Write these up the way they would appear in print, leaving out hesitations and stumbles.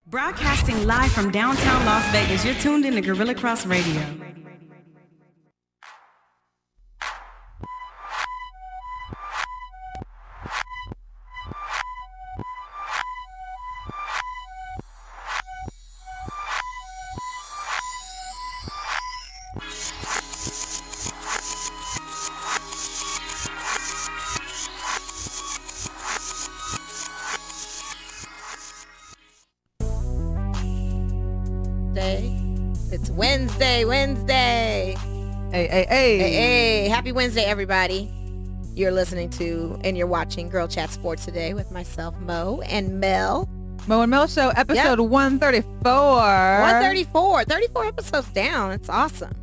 Broadcasting live from downtown Las Vegas, you're tuned in to Gorilla Cross Radio. It's Wednesday. Hey. Happy Wednesday, everybody. You're listening to and you're watching Girl Chat Sports today with myself, Mo, and Mel. Mo and Mel Show, episode 134. 134. 34 episodes down. It's awesome.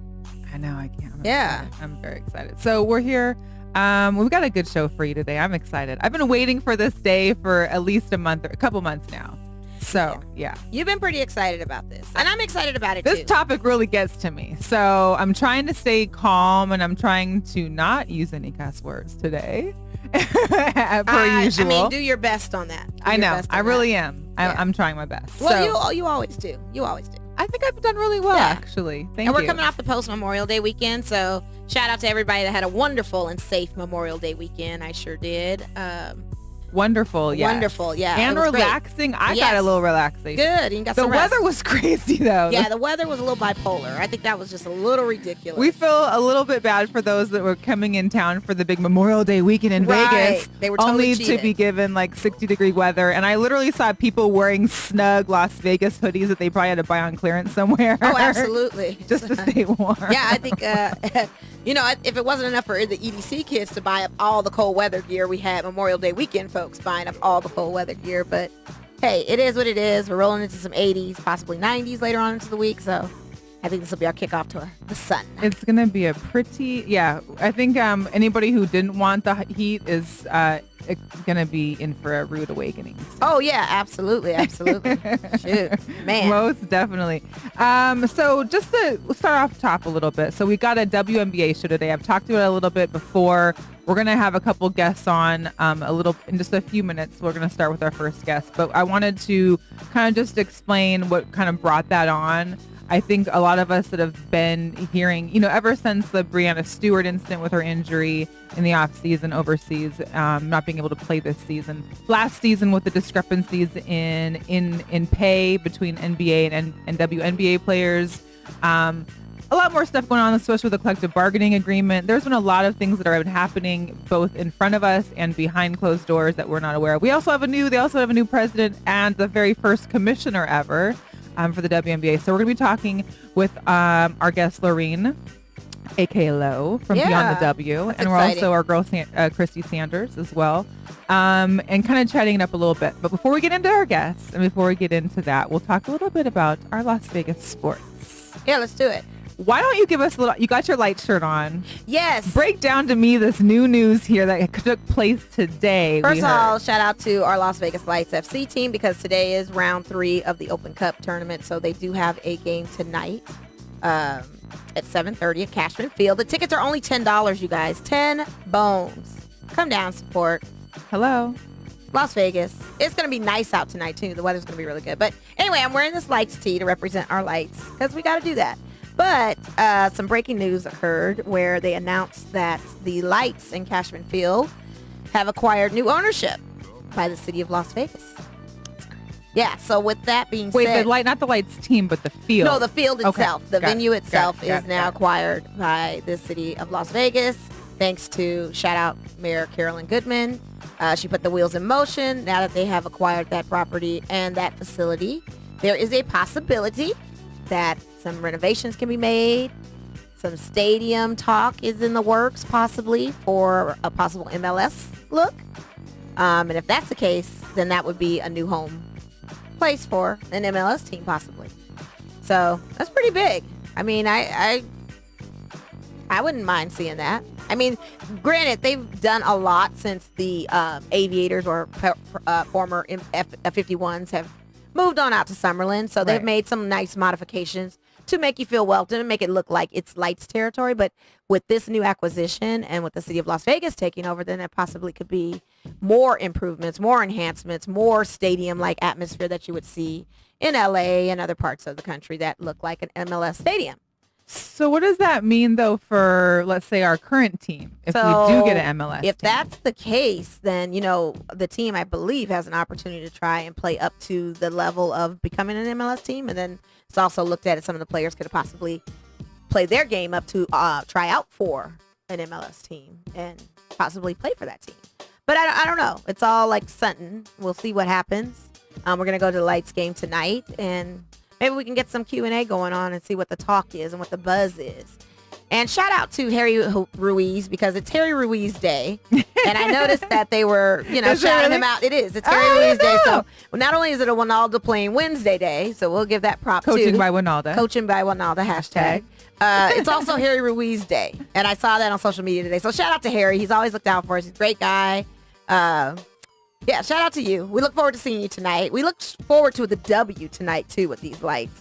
I know, I can't. I'm very excited. So we're here. We've got a good show for you today. I'm excited. I've been waiting for this day for at least a month or a couple months now. So, yeah. You've been pretty excited about this. And I'm excited about it, This too. topic really gets to me. So, I'm trying to stay calm and I'm trying to not use any cuss words today. Per usual. I mean, do your best on that. I know. I really am. I'm trying my best. Well, you always do. You always do. I think I've done really well, actually. Thank you. And we're coming off the post-Memorial Day weekend, so shout out to everybody that had a wonderful and safe Memorial Day weekend. I sure did. Wonderful, yeah. Wonderful, yeah. And relaxing. Great. I got a little relaxation. Good. You got the some weather rest. was crazy, though. Yeah, the weather was a little bipolar. I think that was just a little ridiculous. We feel a little bit bad for those that were coming in town for the big Memorial Day weekend in Vegas. They were totally only cheated. to be given like 60-degree weather. And I literally saw people wearing snug Las Vegas hoodies that they probably had to buy on clearance somewhere. Oh, absolutely. Just to stay warm. Yeah, I think, if it wasn't enough for the EDC kids to buy up all the cold weather gear, we had Memorial Day weekend folks buying up all the cold weather gear. But hey, it is what it is. We're rolling into some 80s, possibly 90s later on into the week. So I think this will be our kickoff to the sun. It's going to be a pretty, I think anybody who didn't want the heat is going to be in for a rude awakening. Oh, yeah, absolutely. Shoot, man. Most definitely. So just to start off top a little bit. So we got a WNBA show today. I've talked about it a little bit before. We're going to have a couple guests on in just a few minutes. We're going to start with our first guest. But I wanted to kind of just explain what kind of brought that on. I think a lot of us that have been hearing, ever since the Breanna Stewart incident with her injury in the off season overseas, not being able to play this season. Last season with the discrepancies in pay between NBA and WNBA players. A lot more stuff going on, especially with the collective bargaining agreement. There's been a lot of things that have been happening both in front of us and behind closed doors that we're not aware of. They also have a new president and the very first commissioner ever for the WNBA. So we're going to be talking with our guest, Laureen, a.k.a. Lo, from Beyond the W. That's and exciting. we're also our girl, Christy Sanders, as well. And kind of chatting it up a little bit. But before we get into our guests and before we get into that, we'll talk a little bit about our Las Vegas sports. Yeah, let's do it. Why don't you give us a little, you got your light shirt on. Yes. Break down to me this new news here that took place today. First of all, shout out to our Las Vegas Lights FC team because today is round 3 of the Open Cup tournament. So they do have a game tonight at 7:30 at Cashman Field. The tickets are only $10, you guys. 10 bones. Come down, support. Hello. Las Vegas. It's going to be nice out tonight, too. The weather's going to be really good. But anyway, I'm wearing this Lights tee to represent our Lights because we got to do that. But some breaking news occurred where they announced that the Lights in Cashman Field have acquired new ownership by the city of Las Vegas. Yeah, so with that being said... Wait, not the Lights team, but the field. No, the field itself. Okay. The venue itself is now acquired by the city of Las Vegas, thanks to, shout out, Mayor Carolyn Goodman. She put the wheels in motion. Now that they have acquired that property and that facility, there is a possibility that some renovations can be made. Some stadium talk is in the works, possibly, for a possible MLS look. And if that's the case, then that would be a new home place for an MLS team, possibly. So that's pretty big. I mean, I wouldn't mind seeing that. I mean, granted, they've done a lot since the Aviators or former F-51s have moved on out to Summerlin. So they've made some nice modifications to make you feel welcome and make it look like it's Lights territory. But with this new acquisition and with the city of Las Vegas taking over, then it possibly could be more improvements, more enhancements, more stadium-like atmosphere that you would see in LA and other parts of the country that look like an MLS stadium. So what does that mean, though, for, let's say, our current team, if we do get an MLS If team? that's the case, then, the team, I believe, has an opportunity to try and play up to the level of becoming an MLS team. And then it's also looked at as some of the players could possibly play their game up to try out for an MLS team and possibly play for that team. But I don't know. It's all like Sutton. We'll see what happens. We're going to go to the Lights game tonight, and maybe we can get some Q&A going on and see what the talk is and what the buzz is. And shout out to Harry Ruiz, because it's Harry Ruiz Day. And I noticed that they were, shouting him out. It is. It's Harry Ruiz Day. So not only is it a Winalda playing Wednesday day, so we'll give that prop Coaching too. by Winalda. Coaching by Winalda, hashtag. It's also Harry Ruiz Day. And I saw that on social media today. So shout out to Harry. He's always looked out for us. He's a great guy. Yeah, shout out to you. We look forward to seeing you tonight. We look forward to the W tonight, too, with these Lights.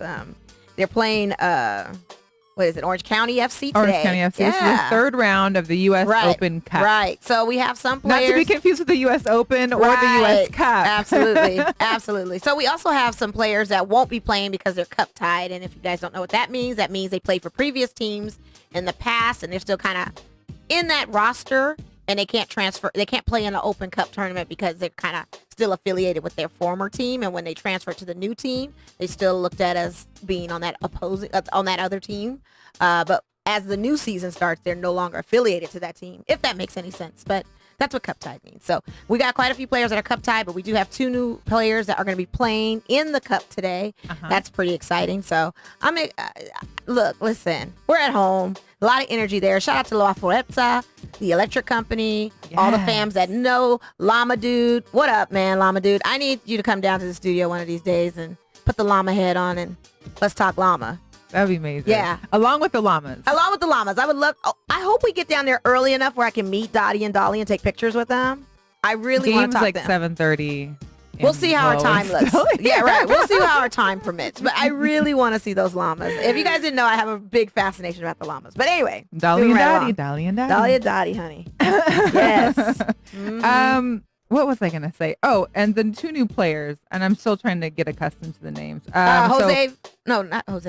They're playing, Orange County FC today. Orange County FC. Yeah. This is the third round of the U.S. Open Cup. Right. So we have some players. Not to be confused with the U.S. Open or the U.S. Cup. Absolutely. Absolutely. So we also have some players that won't be playing because they're cup tied. And if you guys don't know what that means they played for previous teams in the past, and they're still kind of in that roster. And they can't transfer. They can't play in an Open Cup tournament because they're kind of still affiliated with their former team. And when they transfer to the new team, they still looked at as being on that other team. But as the new season starts, they're no longer affiliated to that team, if that makes any sense. But that's what cup tied means. So we got quite a few players that are cup tied, but we do have 2 new players that are going to be playing in the cup today. That's pretty exciting. So listen, we're at home. A lot of energy there. Shout out to La Foreza, the electric company, all the fams that know Llama Dude. What up, man, Llama Dude? I need you to come down to the studio one of these days and put the llama head on and let's talk llama. That'd be amazing. Yeah. Along with the llamas. I would love, I hope we get down there early enough where I can meet Dottie and Dolly and take pictures with them. I really want to talk to them. 7:30. We'll see how our time looks. Yeah, right. We'll see how our time permits. But I really want to see those llamas. If you guys didn't know, I have a big fascination about the llamas. But anyway. Dolly and Dottie, honey. Yes. Mm-hmm. What was I going to say? Oh, and the 2 new players, and I'm still trying to get accustomed to the names. Not Jose.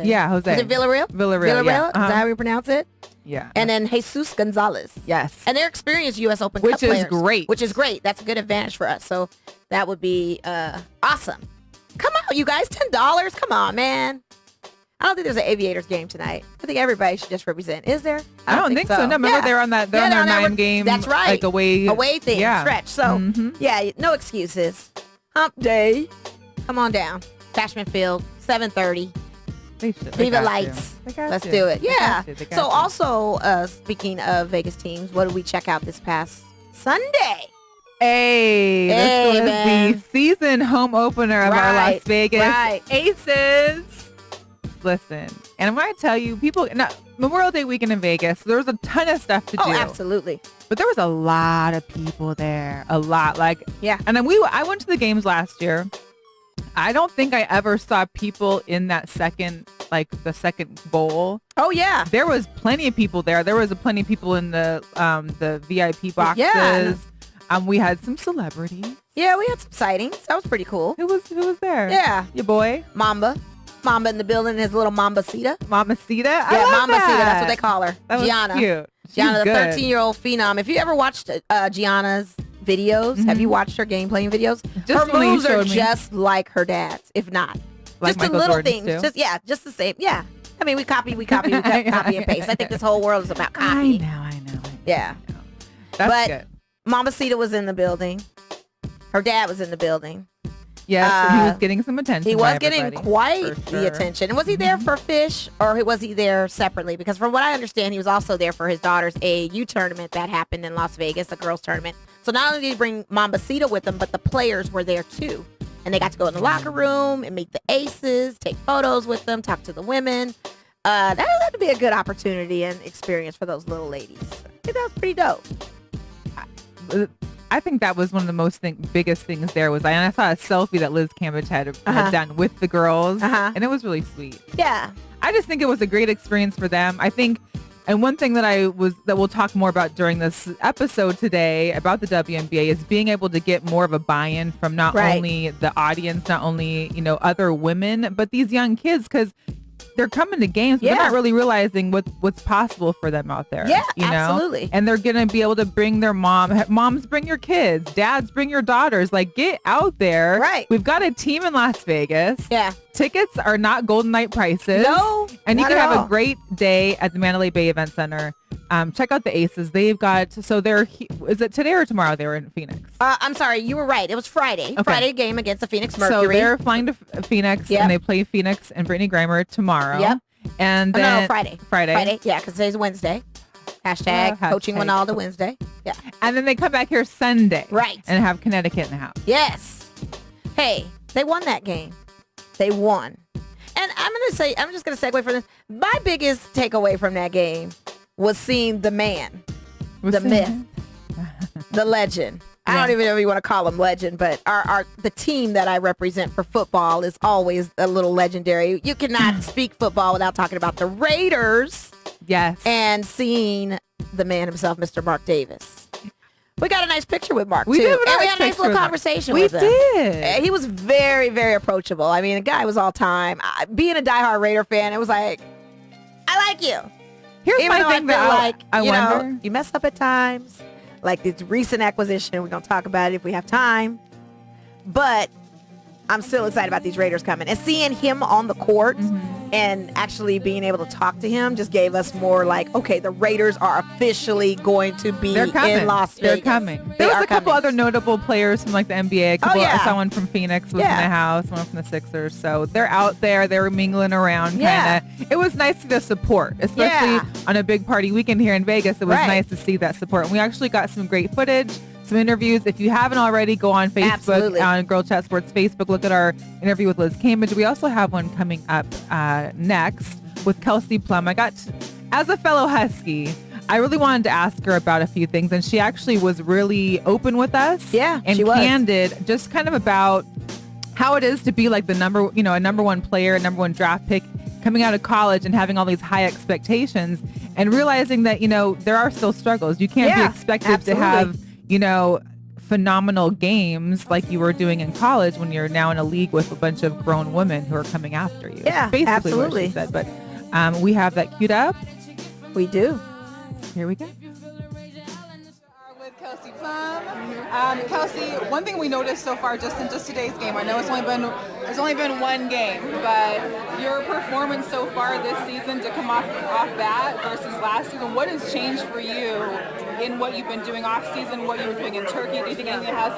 Yeah, Jose. Is it Villarreal? Villarreal, yeah. Is that how you pronounce it? Yeah. And then Jesus Gonzalez. Yes. And they're experienced U.S. Open Cup players. Which is great. That's a good advantage for us. So that would be awesome. Come out, you guys. $10. Come on, man. I don't think there's an Aviators game tonight. I think everybody should just represent. Is there? I don't think so. No, remember they're on that. They're on their 9-game. That's right. Like away thing. Yeah. Stretch. So yeah, no excuses. Hump day. Come on down. Cashman Field. 7:30. Viva Lights. Let's do it. Yeah. So also, speaking of Vegas teams, what did we check out this past Sunday? This was the season home opener of our Las Vegas Aces. Listen, and when I tell you, Memorial Day weekend in Vegas, there was a ton of stuff to do. Oh, absolutely. But there was a lot of people there. A lot. Yeah. And then I went to the games last year. I don't think I ever saw people in that the second bowl. Oh, yeah. There was plenty of people there. There was plenty of people in the VIP boxes. Yeah. We had some celebrities. Yeah, we had some sightings. That was pretty cool. Who was there? Yeah. Your boy? Mamba in the building, his little Mambacita. Mambacita? Yeah, Mambacita. That's what they call her. That Gianna. Was cute. Gianna, the 13-year-old phenom. If you ever watched Gianna's videos, have you watched her game playing videos? Her moves are just like her dad's, if not. Like just Michael the little Jordan's things. too? Just the same. Yeah. I mean, we copy and paste. I think this whole world is about copy. I know. Yeah. That's good. Mambacita was in the building. Her dad was in the building. Yes, he was getting some attention. He was getting quite sure. the attention. And was he there for fish, or was he there separately? Because from what I understand, he was also there for his daughter's AAU tournament that happened in Las Vegas, a girls tournament. So not only did he bring Mambacita with him, but the players were there too. And they got to go in the locker room and meet the aces, take photos with them, talk to the women. That had to be a good opportunity and experience for those little ladies. I think that was pretty dope. I think that was one of the biggest things there was I saw a selfie that Liz Cambridge had done with the girls, and it was really sweet. Yeah. I just think it was a great experience for them. I think And one thing that we'll talk more about during this episode today about the WNBA is being able to get more of a buy-in from not only the audience, not only, other women, but these young kids, because they're coming to games, but they're not really realizing what's possible for them out there. Yeah, absolutely. And they're going to be able to bring their moms bring your kids, dads bring your daughters, like get out there. Right. We've got a team in Las Vegas. Yeah. Tickets are not Golden Night prices. No, and you not can at have all. a great day at the Mandalay Bay Event Center. Check out the Aces. They've got, is it today or tomorrow they were in Phoenix? I'm sorry, you were right. It was Friday. Okay. Friday game against the Phoenix Mercury. So they're flying to Phoenix and they play Phoenix and Brittany Griner tomorrow. Yep. And then Friday. Friday. Yeah, because today's Wednesday. Hashtag coaching Winalda Wednesday. Yeah. And then they come back here Sunday. Right. And have Connecticut in the house. Yes. Hey, they won that game. They won. And I'm just going to segue from this. My biggest takeaway from that game was seeing the man, the myth, the legend. I don't even know if you want to call him legend, but the team that I represent for football is always a little legendary. You cannot speak football without talking about the Raiders. Yes. And seeing the man himself, Mr. Mark Davis. We got a nice picture with Mark, we too. Did and we had a nice little conversation with him. We did. He was very, very approachable. I mean, the guy was all time. Being a diehard Raider fan, it was like, I like you. Here's Even my thing though I feel I wonder. you mess up at times. Like this recent acquisition, we're going to talk about it if we have time. But I'm still excited about these Raiders coming. And seeing him on the court and actually being able to talk to him just gave us more like, okay, the Raiders are officially going to be in Las Vegas. They're coming. There was a couple other notable players from like the NBA. I saw one from Phoenix was in the house, one from the Sixers. So they're out there. They were mingling around kind of. It was nice to see the support, especially on a big party weekend here in Vegas. It was nice to see that support. And we actually got some great footage, some interviews. If you haven't already, go on Facebook, on GirlChatSports Facebook. Look at our interview with Liz Cambridge. We also have one coming up next with Kelsey Plum. As a fellow Husky, I really wanted to ask her about a few things, and she actually was really open with us. Yeah, and she was. Candid, just kind of about how it is to be like a number one player, a number one draft pick, coming out of college and having all these high expectations, and realizing that there are still struggles. You can't be expected to have phenomenal games like you were doing in college when you're now in a league with a bunch of grown women who are coming after you. Yeah, basically absolutely. what she said. But we have that queued up. We do. Here we go. With Kelsey Plum. Kelsey, one thing we noticed so far just in today's game, I know it's only been one game, but your performance so far this season to come off bat versus last season, what has changed for you in what you've been doing off season, what you were doing in Turkey? Do you think anything has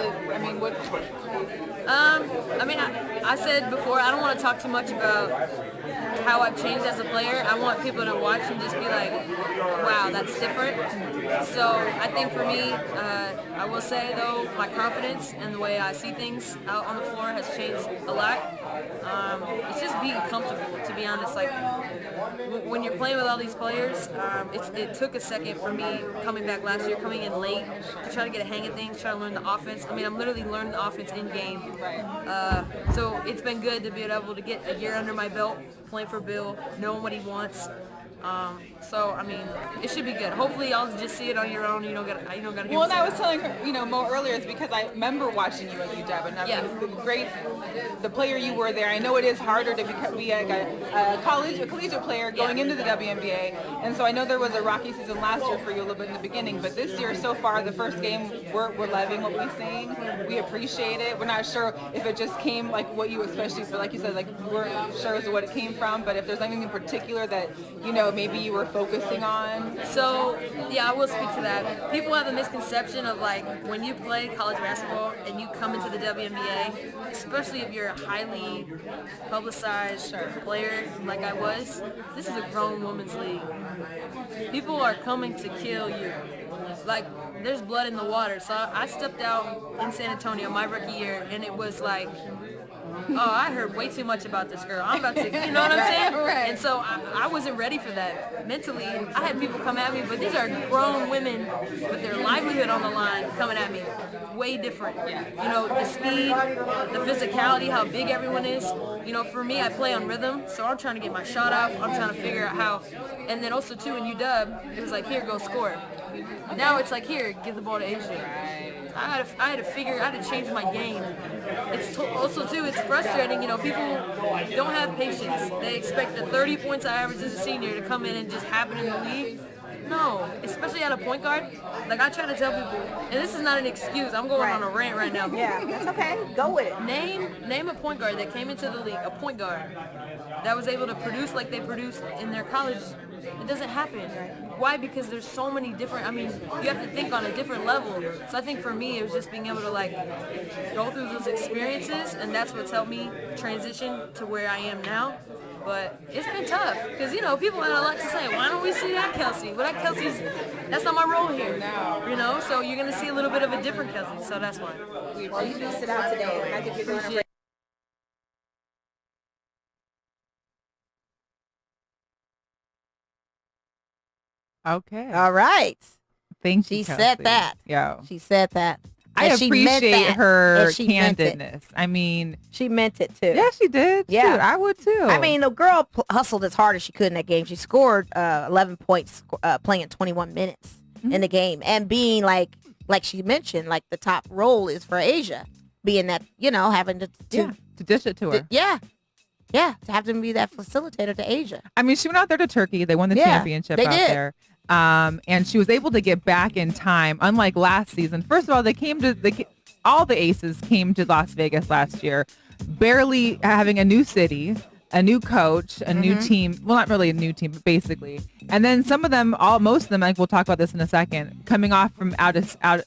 I said before, I don't want to talk too much about how I've changed as a player. I want people to watch and just be like, wow, that's different. So I think for me, I will say though, my confidence and the way I see things out on the floor has changed a lot. It's just being comfortable, to be honest. Like when you're playing with all these players, it took a second for me coming back last year, coming in late to try to get a hang of things, try to learn the offense. I mean, I'm literally learning the offense in game. So it's been good to be able to get a year under my belt, playing for Bill, knowing what he wants. So I mean, it should be good. Hopefully, y'all just see it on your own. You don't got to hear. Well, and I was telling her, Mo earlier, is because I remember watching you at UW, and I mean, the player you were there. I know it is harder to be a collegiate player going into the WNBA, and so I know there was a rocky season last year for you a little bit in the beginning, but this year so far, the first game, we're loving what we're seeing. We appreciate it. We're not sure if it just came like what you especially, but like you said, like we weren't sure as to what it came from, but if there's anything in particular that maybe you were focusing on. So I will speak to that. People have a misconception of like when you play college basketball and you come into the WNBA, especially if you're a highly publicized player like I was, this is a grown woman's league. People are coming to kill you. Like there's blood in the water. So I stepped out in San Antonio my rookie year, and it was like, oh, I heard way too much about this girl. I'm about to, you know what I'm saying? Right. And so I wasn't ready for that mentally. I had people come at me, but these are grown women with their livelihood on the line coming at me. Way different. You know, the speed, the physicality, how big everyone is. You know, for me, I play on rhythm, so I'm trying to get my shot off. I'm trying to figure out how. And then also, too, in UW, it was like, here, go score. Now it's like, here, give the ball to Asia. I had to change my game. It's also too, it's frustrating, you know, people don't have patience. They expect the 30 points I average as a senior to come in and just happen in the league. No, especially at a point guard. Like, I try to tell people, and this is not an excuse, I'm going on a rant right now. Yeah, that's okay. Go with it. Name a point guard that came into the league, a point guard, that was able to produce like they produced in their college. It doesn't happen. Why? Because there's so many different, I mean, you have to think on a different level. So I think for me, it was just being able to like go through those experiences, and that's what's helped me transition to where I am now. But it's been tough because, you know, people had a lot to say. Why don't we see that Kelsey? Well, that Kelsey's, that's not my role here, you know? So you're going to see a little bit of a different Kelsey, so that's why. Well, you beat it out today, and I think you're doing a great. Okay. All right. Thank you, She Kelsey. said that. Yo. She said that. I And she meant appreciate that. her And she meant it. candidness. I mean, She meant it too. yeah, she did. Yeah. Shoot, I would too. I mean, the girl hustled as hard as she could in that game. She scored 11 points playing 21 minutes in the game, and being like she mentioned, like the top role is for Asia, being that, you know, having to dish it to her. to have to be that facilitator to Asia. I mean, she went out there to Turkey. They won the championship they out did. there. And she was able to get back in time, unlike last season. First of all, all the aces came to Las Vegas last year, barely having a new city, a new coach, a new team. Well, not really a new team, but basically. And then some of them, most of them, like we'll talk about this in a second, coming off from out,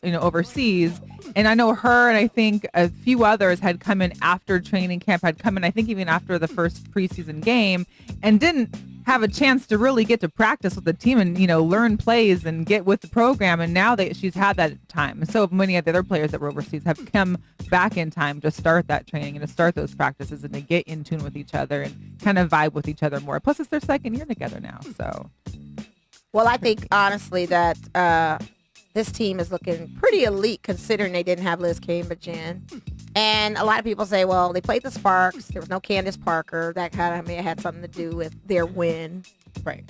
overseas. And I know her and I think a few others had come in after training camp, had come in, I think even after the first preseason game, and didn't have a chance to really get to practice with the team and, you know, learn plays and get with the program. And now that she's had that time. And so many of the other players that were overseas have come back in time to start that training and to start those practices and to get in tune with each other and kind of vibe with each other more. Plus, it's their second year together now. So, Well, I think honestly that this team is looking pretty elite considering they didn't have Liz Cambridge-Jen. And a lot of people say, well, they played the Sparks. There was no Candace Parker. That kind of may have had something to do with their win. right.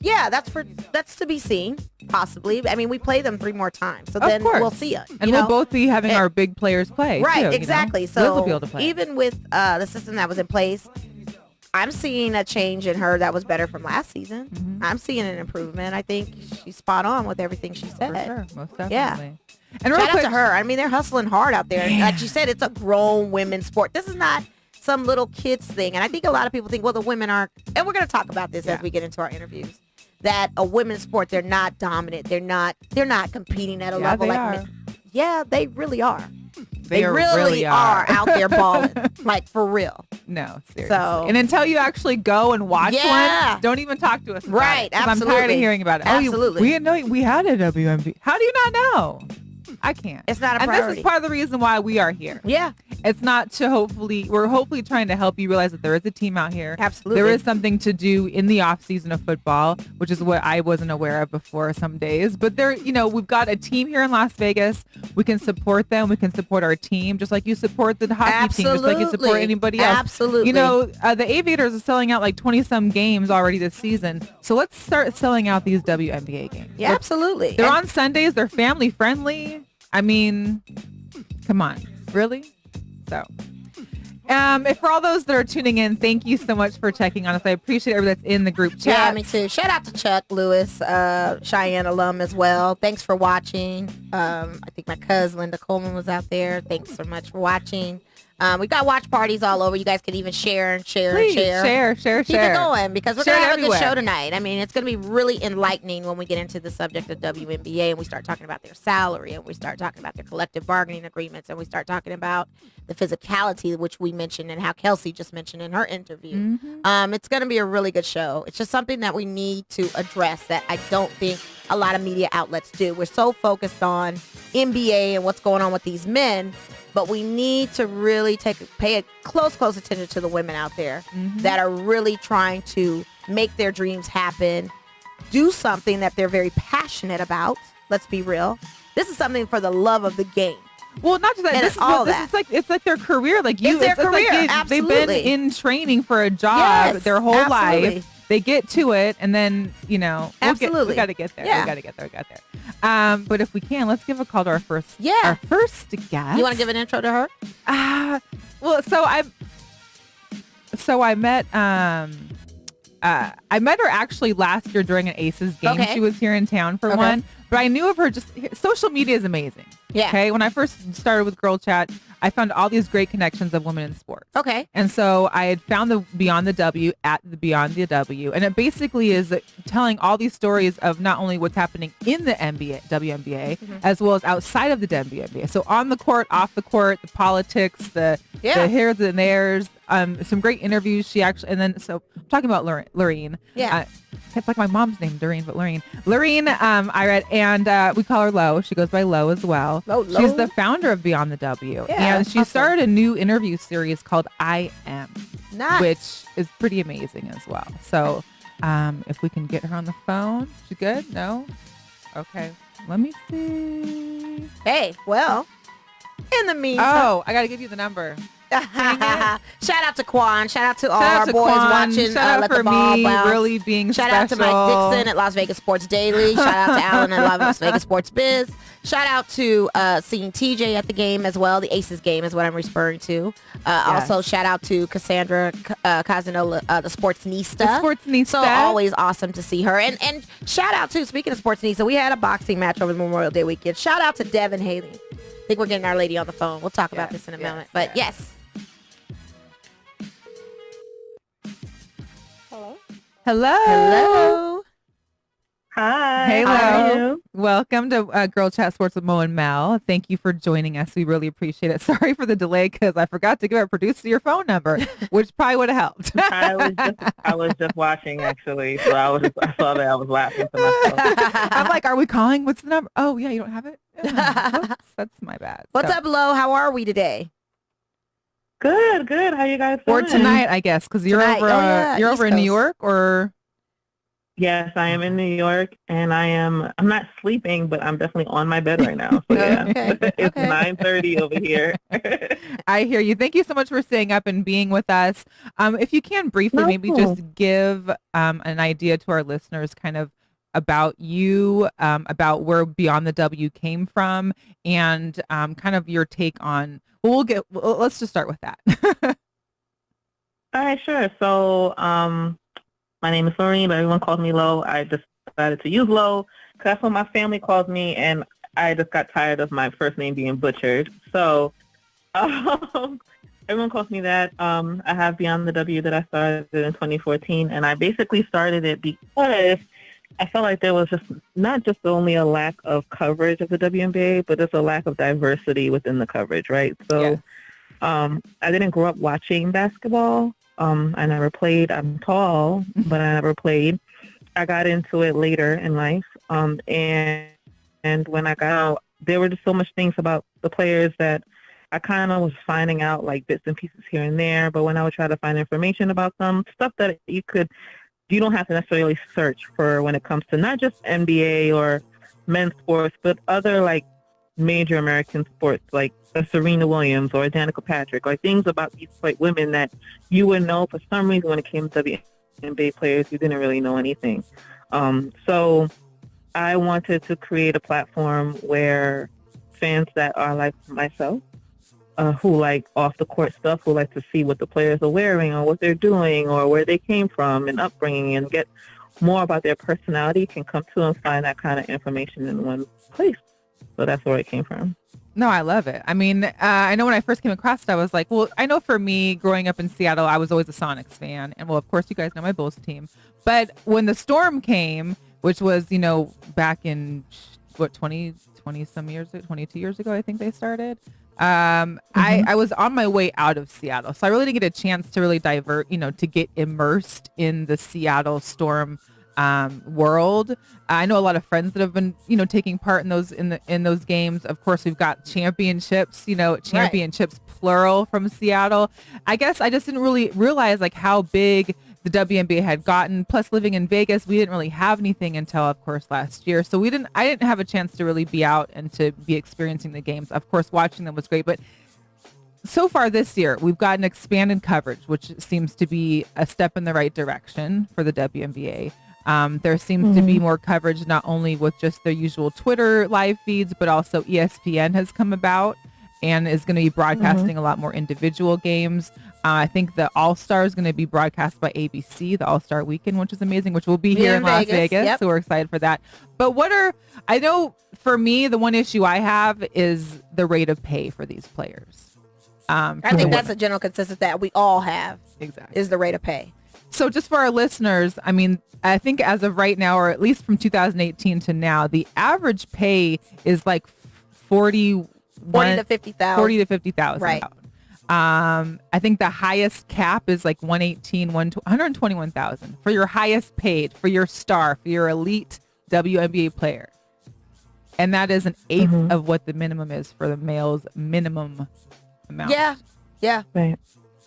Yeah, that's to be seen, possibly. I mean, we play them 3 more times, so Of then course. we'll see it. And we'll both be having our big players play. Right, too, exactly. You know? Liz will So be able to play. even with the system that was in place, I'm seeing a change in her that was better from last season. I'm seeing an improvement. I think she's spot on with everything she said. For sure, most definitely. Yeah. And real Shout quick, out to her. I mean, they're hustling hard out there. And like you said, it's a grown women's sport. This is not some little kids thing. And I think a lot of people think, well, the women aren't, and we're going to talk about this as we get into our interviews, that a women's sport, they're not dominant. They're not competing at a level they like are. men. Yeah, they really are. They really are out there balling, like for real. No, seriously. So- and until you actually go and watch Yeah. one, don't even talk to us about Right, it. 'Cause I'm tired of absolutely. hearing about it. Absolutely. We didn't know we had a WNBA. How do you not know? I can't. It's not a And priority. this is part of the reason why we are here. Yeah, It's not to we're hopefully trying to help you realize that there is a team out here. Absolutely. There is something to do in the off season of football, which is what I wasn't aware of before some days. But we've got a team here in Las Vegas. We can support them. We can support our team, just like you support the hockey team, just like you support Absolutely. anybody else. Absolutely. You know, the Aviators are selling out like 20 some games already this season. So let's start selling out these WNBA games. yeah, absolutely. They're And- on Sundays. They're family friendly. I mean, come on, really? So, if for all those that are tuning in, thank you so much for checking on us. I appreciate everybody that's in the group chat. Yeah, me too. Shout out to Chuck Lewis, Cheyenne alum as well. Thanks for watching. I think my cousin Linda Coleman was out there. Thanks so much for watching. We got watch parties all over. You guys can even share and share Please, and share. share. Keep it going because we're Share going to it have a good everywhere. show tonight. I mean, it's going to be really enlightening when we get into the subject of WNBA and we start talking about their salary and we start talking about their collective bargaining agreements and we start talking about the physicality, which we mentioned and how Kelsey just mentioned in her interview. It's going to be a really good show. It's just something that we need to address that I don't think a lot of media outlets do. We're so focused on NBA and what's going on with these men, but we need to really pay a close attention to the women out there that are really trying to make their dreams happen, do something that they're very passionate about. Let's be real. This is something for the love of the game. Well, not just that. And This it's is all what, this that. is like. It's like their career. Like you, It's their like career, they've been absolutely. in training for a job Yes, their whole absolutely. life. They get to it, and then we Absolutely. got to get there. Yeah. We got to get there. But if we can, let's give a call to our first guest. You want to give an intro to her? Well, I met her actually last year during an Aces game. Okay. She was here in town for one, but I knew of her social media is amazing. Yeah. Okay. When I first started with Girl Chat, I found all these great connections of women in sports. Okay. And so I had found the Beyond the W at the Beyond the W. And it basically is telling all these stories of not only what's happening in the WNBA, as well as outside of the WNBA. So on the court, off the court, the politics, the here's and there's, some great interviews. She actually, and then, so I'm talking about Laureen. Yeah. It's like my mom's name, Doreen, but Laureen, Irat, and we call her Lo. She goes by Lo as well. Lo. She's the founder of Beyond the W. Yeah, And she started a new interview series called I Am, Nice. which is pretty amazing as well. So if we can get her on the phone, she good? No? Okay. Let me see. Hey, well, in the meantime. Oh, I got to give you the number. Shout out to Quan. Shout out to all Shout out our to boys Quan. watching. Shout out Let for the ball me bounce. really being Shout special. out to Mike Dixon at Las Vegas Sports Daily. Shout out to Alan at Las Vegas Sports Biz. Shout out to seeing TJ at the game as well. The Aces game is what I'm referring to. Also, shout out to Cassandra Casanola, the Sportsnista. The Sportsnista. So always awesome to see her. And shout out to, speaking of Sportsnista, we had a boxing match over the Memorial Day weekend. Shout out to Devin Haley. I think we're getting Our Lady on the phone. We'll talk about this in a moment. But yes. Hello. Hi. Hey, How are Lo. you? Welcome to Girl Chat Sports with Mo and Mel. Thank you for joining us. We really appreciate it. Sorry for the delay because I forgot to give our producer your phone number, which probably would have helped. I was just watching actually, so I saw that I was laughing to myself. I'm like, are we calling? What's the number? Oh, yeah, you don't have it? Oops, that's my bad. What's So, up, Lo? How are we today? Good. How you guys doing? Or tonight, I guess, because you're Tonight. over. Oh, yeah, You're East over in New Coast. York, or Yes, I am in New York, and I'm not sleeping, but I'm definitely on my bed right now. So yeah, Okay. it's Okay. 9:30 over here. I hear you. Thank you so much for staying up and being with us. If you can briefly, maybe just give an idea to our listeners, kind of about you, about where Beyond the W came from, and kind of your take on. Well, let's just start with that. All right, sure. So my name is Laureen, but everyone calls me Lo. I just decided to use Lo because that's what my family calls me, and I just got tired of my first name being butchered. So everyone calls me that. I have Beyond the W that I started in 2014, and I basically started it because I felt like there was just not just only a lack of coverage of the WNBA, but there's a lack of diversity within the coverage, right? So Yes. I didn't grow up watching basketball. I never played. I'm tall, but I never played. I got into it later in life. And when I got out, there were just so much things about the players that I kind of was finding out like bits and pieces here and there. But when I would try to find information about them, stuff that you don't have to necessarily search for when it comes to not just NBA or men's sports, but other like major American sports like a Serena Williams or a Danica Patrick, or things about these like women that you would know for some reason when it came to WNBA players, you didn't really know anything. So I wanted to create a platform where fans that are like myself, who like off the court stuff, who like to see what the players are wearing or what they're doing or where they came from and upbringing and get more about their personality, can come to and find that kind of information in one place. So that's where it came from. No, I love it. I mean, I know when I first came across it, I was like, well, I know for me growing up in Seattle, I was always a Sonics fan. And well, of course, you guys know my Bulls team. But when the Storm came, which was, back in, 20 some years, 22 years ago, I think they started. I was on my way out of Seattle. So I really didn't get a chance to really divert, to get immersed in the Seattle Storm world. I know a lot of friends that have been, taking part in those games. Of course, we've got championships, championships plural from Seattle. I guess I just didn't really realize like how big the WNBA had gotten. Plus, living in Vegas, we didn't really have anything until, of course, last year. So I didn't have a chance to really be out and to be experiencing the games. Of course, watching them was great, but so far this year, we've gotten expanded coverage, which seems to be a step in the right direction for the WNBA. There seems to be more coverage, not only with just their usual Twitter live feeds, but also ESPN has come about and is going to be broadcasting a lot more individual games. I think the All-Star is going to be broadcast by ABC, the All-Star Weekend, which is amazing, which will be here in Las Vegas. Yep. So we're excited for that. But I know for me, the one issue I have is the rate of pay for these players. I think that's a general consensus that we all have. Exactly. Is the rate of pay. So just for our listeners, I mean, I think as of right now, or at least from 2018 to now, the average pay is like 40 to 50,000. 40 to 50,000. Right. I think the highest cap is like 121,000 for your highest paid, for your star, for your elite WNBA player. And that is an eighth of what the minimum is for the male's minimum amount. Yeah. Right.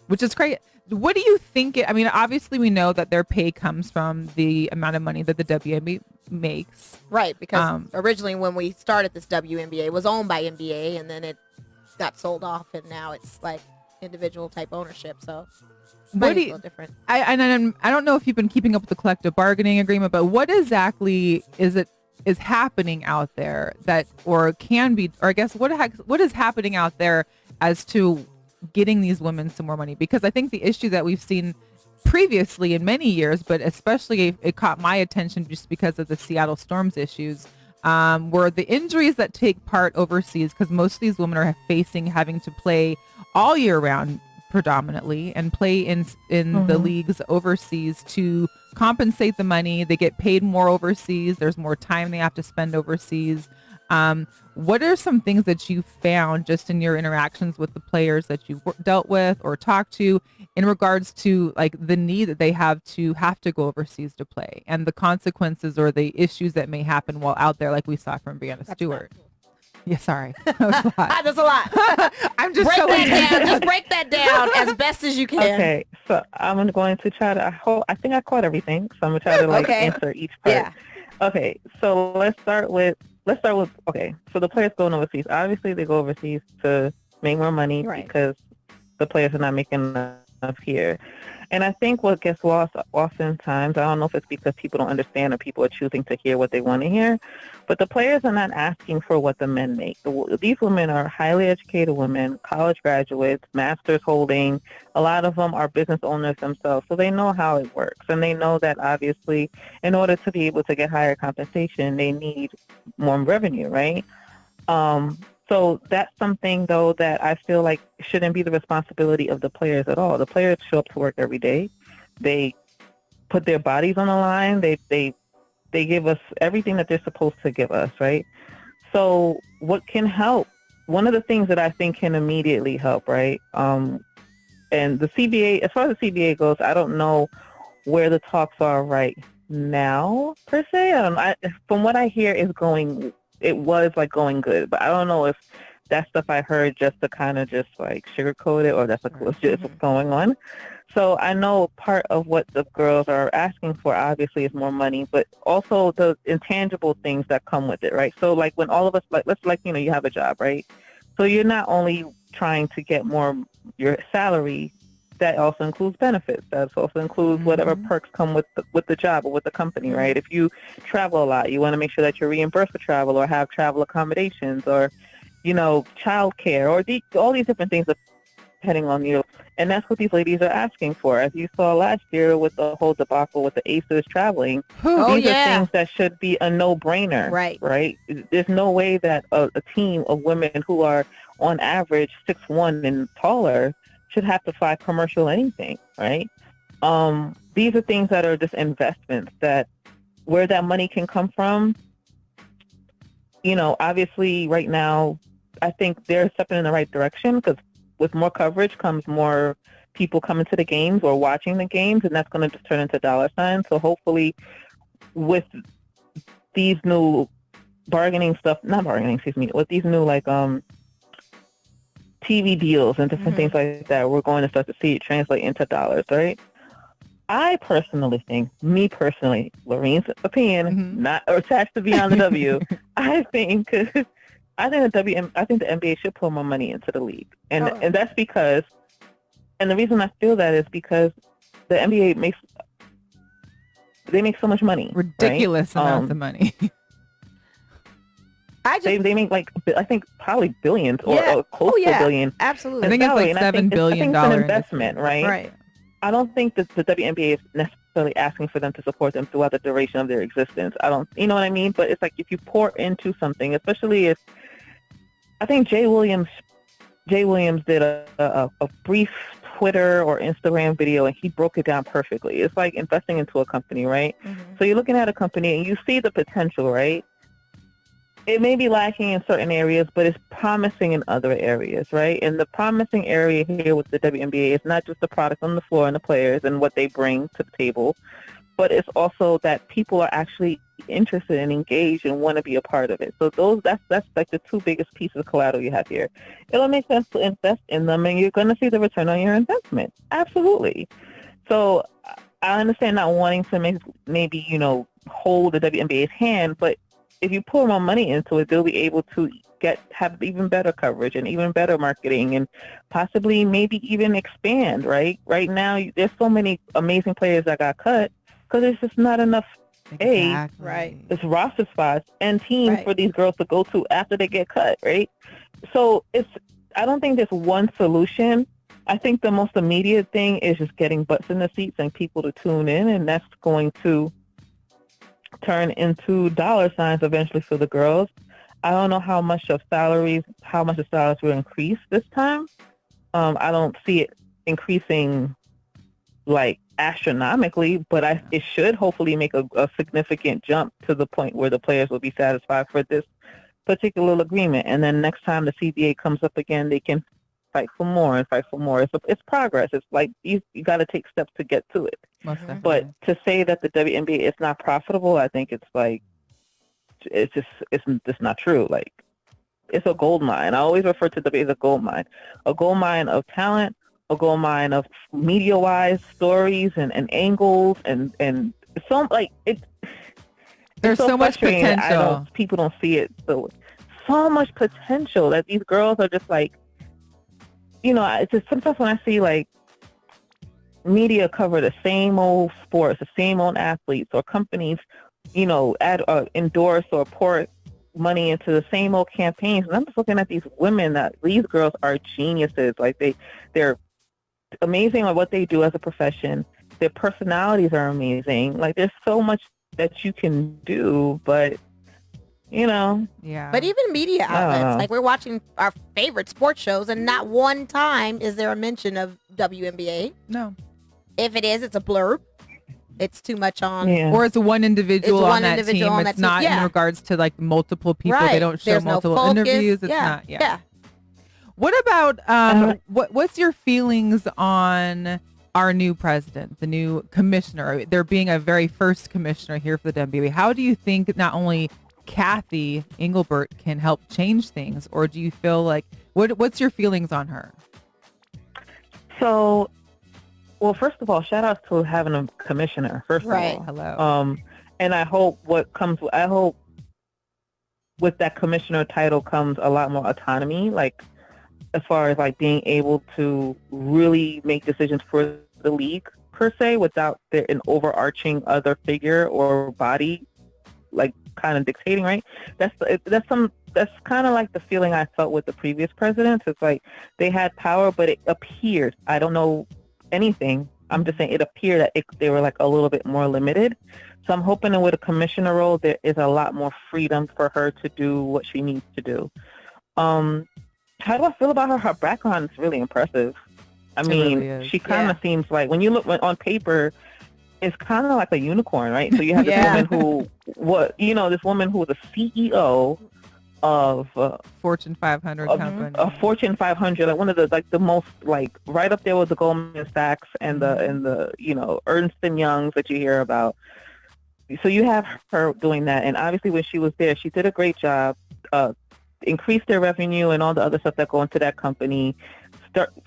Which is great. What do you think? I mean, obviously we know that their pay comes from the amount of money that the WNBA makes. Right. Because originally when we started this WNBA, it was owned by NBA and then it got sold off and now it's like individual type ownership. So what do you, different. I don't know if you've been keeping up with the collective bargaining agreement, but what exactly is happening out there that, or can be, or I guess what is happening out there as to getting these women some more money? Because I think the issue that we've seen previously in many years, but especially it caught my attention just because of the Seattle Storm's issues, were the injuries that take part overseas, because most of these women are having to play all year round predominantly and play in the leagues overseas to compensate the money. They get paid more overseas. There's more time they have to spend overseas. What are some things that you found just in your interactions with the players that you've dealt with or talked to in regards to like the need that they have to go overseas to play and the consequences or the issues that may happen while out there, like we saw from Brianna Stewart? Yeah, sorry. That was a lot. That's a lot. I'm just Just break that down as best as you can. Okay, so I'm going to try to, I think I caught everything, so I'm going to try to answer each part. Yeah. Okay, so let's start with, okay, so the players going overseas. Obviously, they go overseas to make more money because the players are not making enough here. And I think what gets lost oftentimes, I don't know if it's because people don't understand or people are choosing to hear what they want to hear, but the players are not asking for what the men make. These women are highly educated women, college graduates, masters holding. A lot of them are business owners themselves, so they know how it works. And they know that obviously in order to be able to get higher compensation, they need more revenue, right? So that's something, though, that I feel like shouldn't be the responsibility of the players at all. The players show up to work every day. They put their bodies on the line. They give us everything that they're supposed to give us, right? So what can help? One of the things that I think can immediately help, right? And the CBA, as far as the CBA goes, I don't know where the talks are right now, per se. I don't know. From what I hear, it was like going good, but I don't know if that stuff I heard just to kind of just like sugarcoat it or that's like legit what's going on. So I know part of what the girls are asking for obviously is more money, but also the intangible things that come with it, right? So like when all of us, you have a job, right? So you're not only trying to get more your salary, that also includes benefits. That also includes whatever perks come with the job or with the company, right? If you travel a lot, you want to make sure that you're reimbursed for travel or have travel accommodations or, child care or all these different things. The depending on you. And that's what these ladies are asking for. As you saw last year with the whole debacle with the Aces traveling, Oh, these yeah. are things that should be a no-brainer. Right? There's no way that a team of women who are on average 6'1" and taller should have to fly commercial anything, right? These are things that are just investments that where that money can come from. You know, obviously right now, I think they're stepping in the right direction because with more coverage comes more people coming to the games or watching the games, and that's going to just turn into dollar signs. So hopefully with these new with these new like TV deals and different things like that, we're going to start to see it translate into dollars, right? I personally think, Laureen's opinion, not attached to Beyond the W, I think the NBA should put more money into the league, and that's because, and the reason I feel that is because the NBA makes so much money, ridiculous amounts of money. They make like I think probably billions or close to a billion. Absolutely, I think it's like $7 billion an investment, right? Right. I don't think that the WNBA is necessarily asking for them to support them throughout the duration of their existence. You know what I mean? But it's like if you pour into something, especially if, I think Jay Williams did a brief Twitter or Instagram video, and he broke it down perfectly. It's like investing into a company, right? So you're looking at a company and you see the potential, right? It may be lacking in certain areas, but it's promising in other areas, right? And the promising area here with the WNBA is not just the product on the floor and the players and what they bring to the table, but it's also that people are actually interested and engaged and want to be a part of it. So that's like the two biggest pieces of collateral you have here. It'll make sense to invest in them, and you're going to see the return on your investment. Absolutely. So I understand not wanting to maybe hold the WNBA's hand, but if you pour more money into it, they'll be able to have even better coverage and even better marketing and possibly maybe even expand, right? Right now, there's so many amazing players that got cut because there's just not enough it's roster spots and teams for these girls to go to after they get cut, right? So I don't think there's one solution. I think the most immediate thing is just getting butts in the seats and people to tune in, and that's going to turn into dollar signs eventually for the girls. I don't know how much the salaries will increase this time. I don't see it increasing like astronomically, but it should hopefully make a significant jump to the point where the players will be satisfied for this particular agreement. And then next time the CBA comes up again, they can fight for more and fight for more. It's progress. It's like you got to take steps to get to it. But to say that the WNBA is not profitable, I think it's just not true. Like, it's a gold mine. I always refer to the WNBA as a gold mine of talent, a gold mine of media-wise stories and angles and so like it. There's so much potential. People don't see it. So much potential that these girls are just like. It's just sometimes when I see like media cover the same old sports, the same old athletes, or companies, endorse or pour money into the same old campaigns, and I'm just looking at these women that these girls are geniuses. Like they're amazing at what they do as a profession. Their personalities are amazing. Like there's so much that you can do, but. But even media outlets, like we're watching our favorite sports shows, and not one time is there a mention of WNBA. No. If it is, it's a blurb. It's too much on. Or it's one individual on that team. It's not in regards to like multiple people. They don't show multiple interviews. It's not. Yeah. What about what's your feelings on our new president, the new commissioner? There being a very first commissioner here for the WNBA. How do you think not only Cathy Engelbert can help change things, or do you feel like what's your feelings on her? So, well, first of all, shout out to having a commissioner. First of all, hello. And I hope with that commissioner title comes a lot more autonomy, like as far as like being able to really make decisions for the league per se, without an overarching other figure or body like kind of dictating, right? That's kind of like the feeling I felt with the previous presidents. It's like they had power, but it appeared, I don't know anything, I'm just saying it appeared that they were like a little bit more limited. So I'm hoping that with a commissioner role, there is a lot more freedom for her to do what she needs to do. How do I feel about her? Her background is really impressive. I mean, really she kind of seems like, when you look on paper, it's kind of like a unicorn, right? So you have this woman who, this woman who was a CEO of Fortune 500 company, a Fortune 500, like one of the most, like right up there with the Goldman Sachs and the Ernst and Youngs that you hear about. So you have her doing that, and obviously when she was there, she did a great job. Increased their revenue and all the other stuff that go into that company.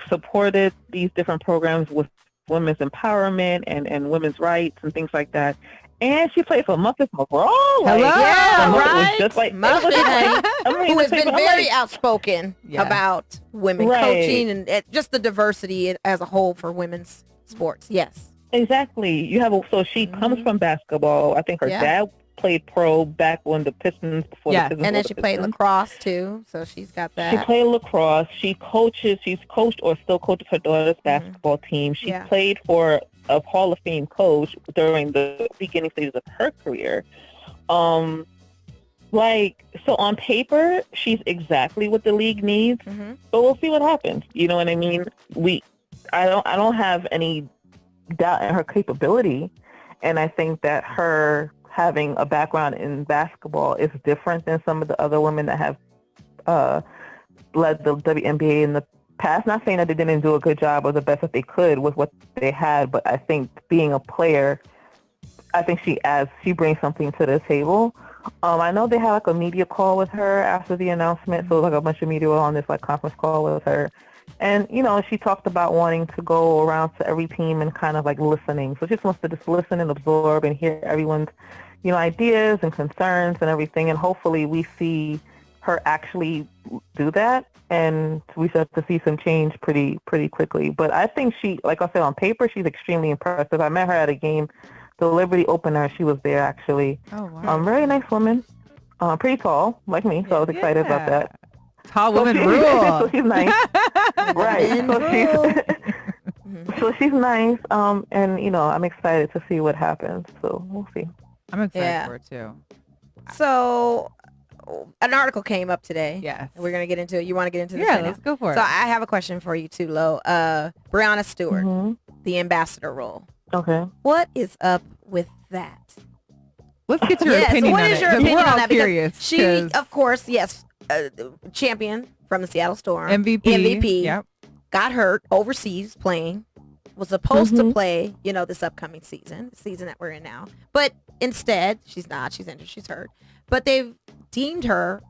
Supported these different programs with women's empowerment and women's rights and things like that. And she played for Muffet McGraw. Right? Just like Muffet, who has been very outspoken about women coaching and just the diversity as a whole for women's sports. Yes. Exactly. So she comes from basketball. I think her dad played pro back when the Pistons, before the Pistons. And then she played lacrosse too, so she's got that. She played lacrosse. She's coached or still coaches her daughter's basketball team. She played for a Hall of Fame coach during the beginning stages of her career. So on paper, she's exactly what the league needs, but we'll see what happens. You know what I mean? I don't have any doubt in her capability, and I think that her having a background in basketball is different than some of the other women that have led the WNBA in the past. Not saying that they didn't do a good job or the best that they could with what they had, but I think being a player, I think she brings something to the table. I know they had like a media call with her after the announcement, so like a bunch of media were on this like conference call with her. And, she talked about wanting to go around to every team and kind of like listening. So she just wants to just listen and absorb and hear everyone's, ideas and concerns and everything. And hopefully we see her actually do that. And we start to see some change pretty quickly. But I think she, like I said, on paper, she's extremely impressive. I met her at a game, the Liberty opener. She was there, actually. Oh, wow. Very nice woman. Pretty tall, like me. So I was excited about that. Tall women rule. So she's nice. Right. So she's nice. And, I'm excited to see what happens. So we'll see. I'm excited for it, too. So an article came up today. Yes. We're going to get into it. You want to get into this? Yeah, let's go for it. So I have a question for you, too, Lo. Breonna Stewart, the ambassador role. Okay. What is up with that? Let's get your opinion on it. What is your opinion on that? Curious, she, of course, champion from the Seattle Storm. MVP. Yep. Got hurt overseas playing. Was supposed to play, this upcoming season, the season that we're in now. But instead, she's not. She's injured. She's hurt. But they've deemed her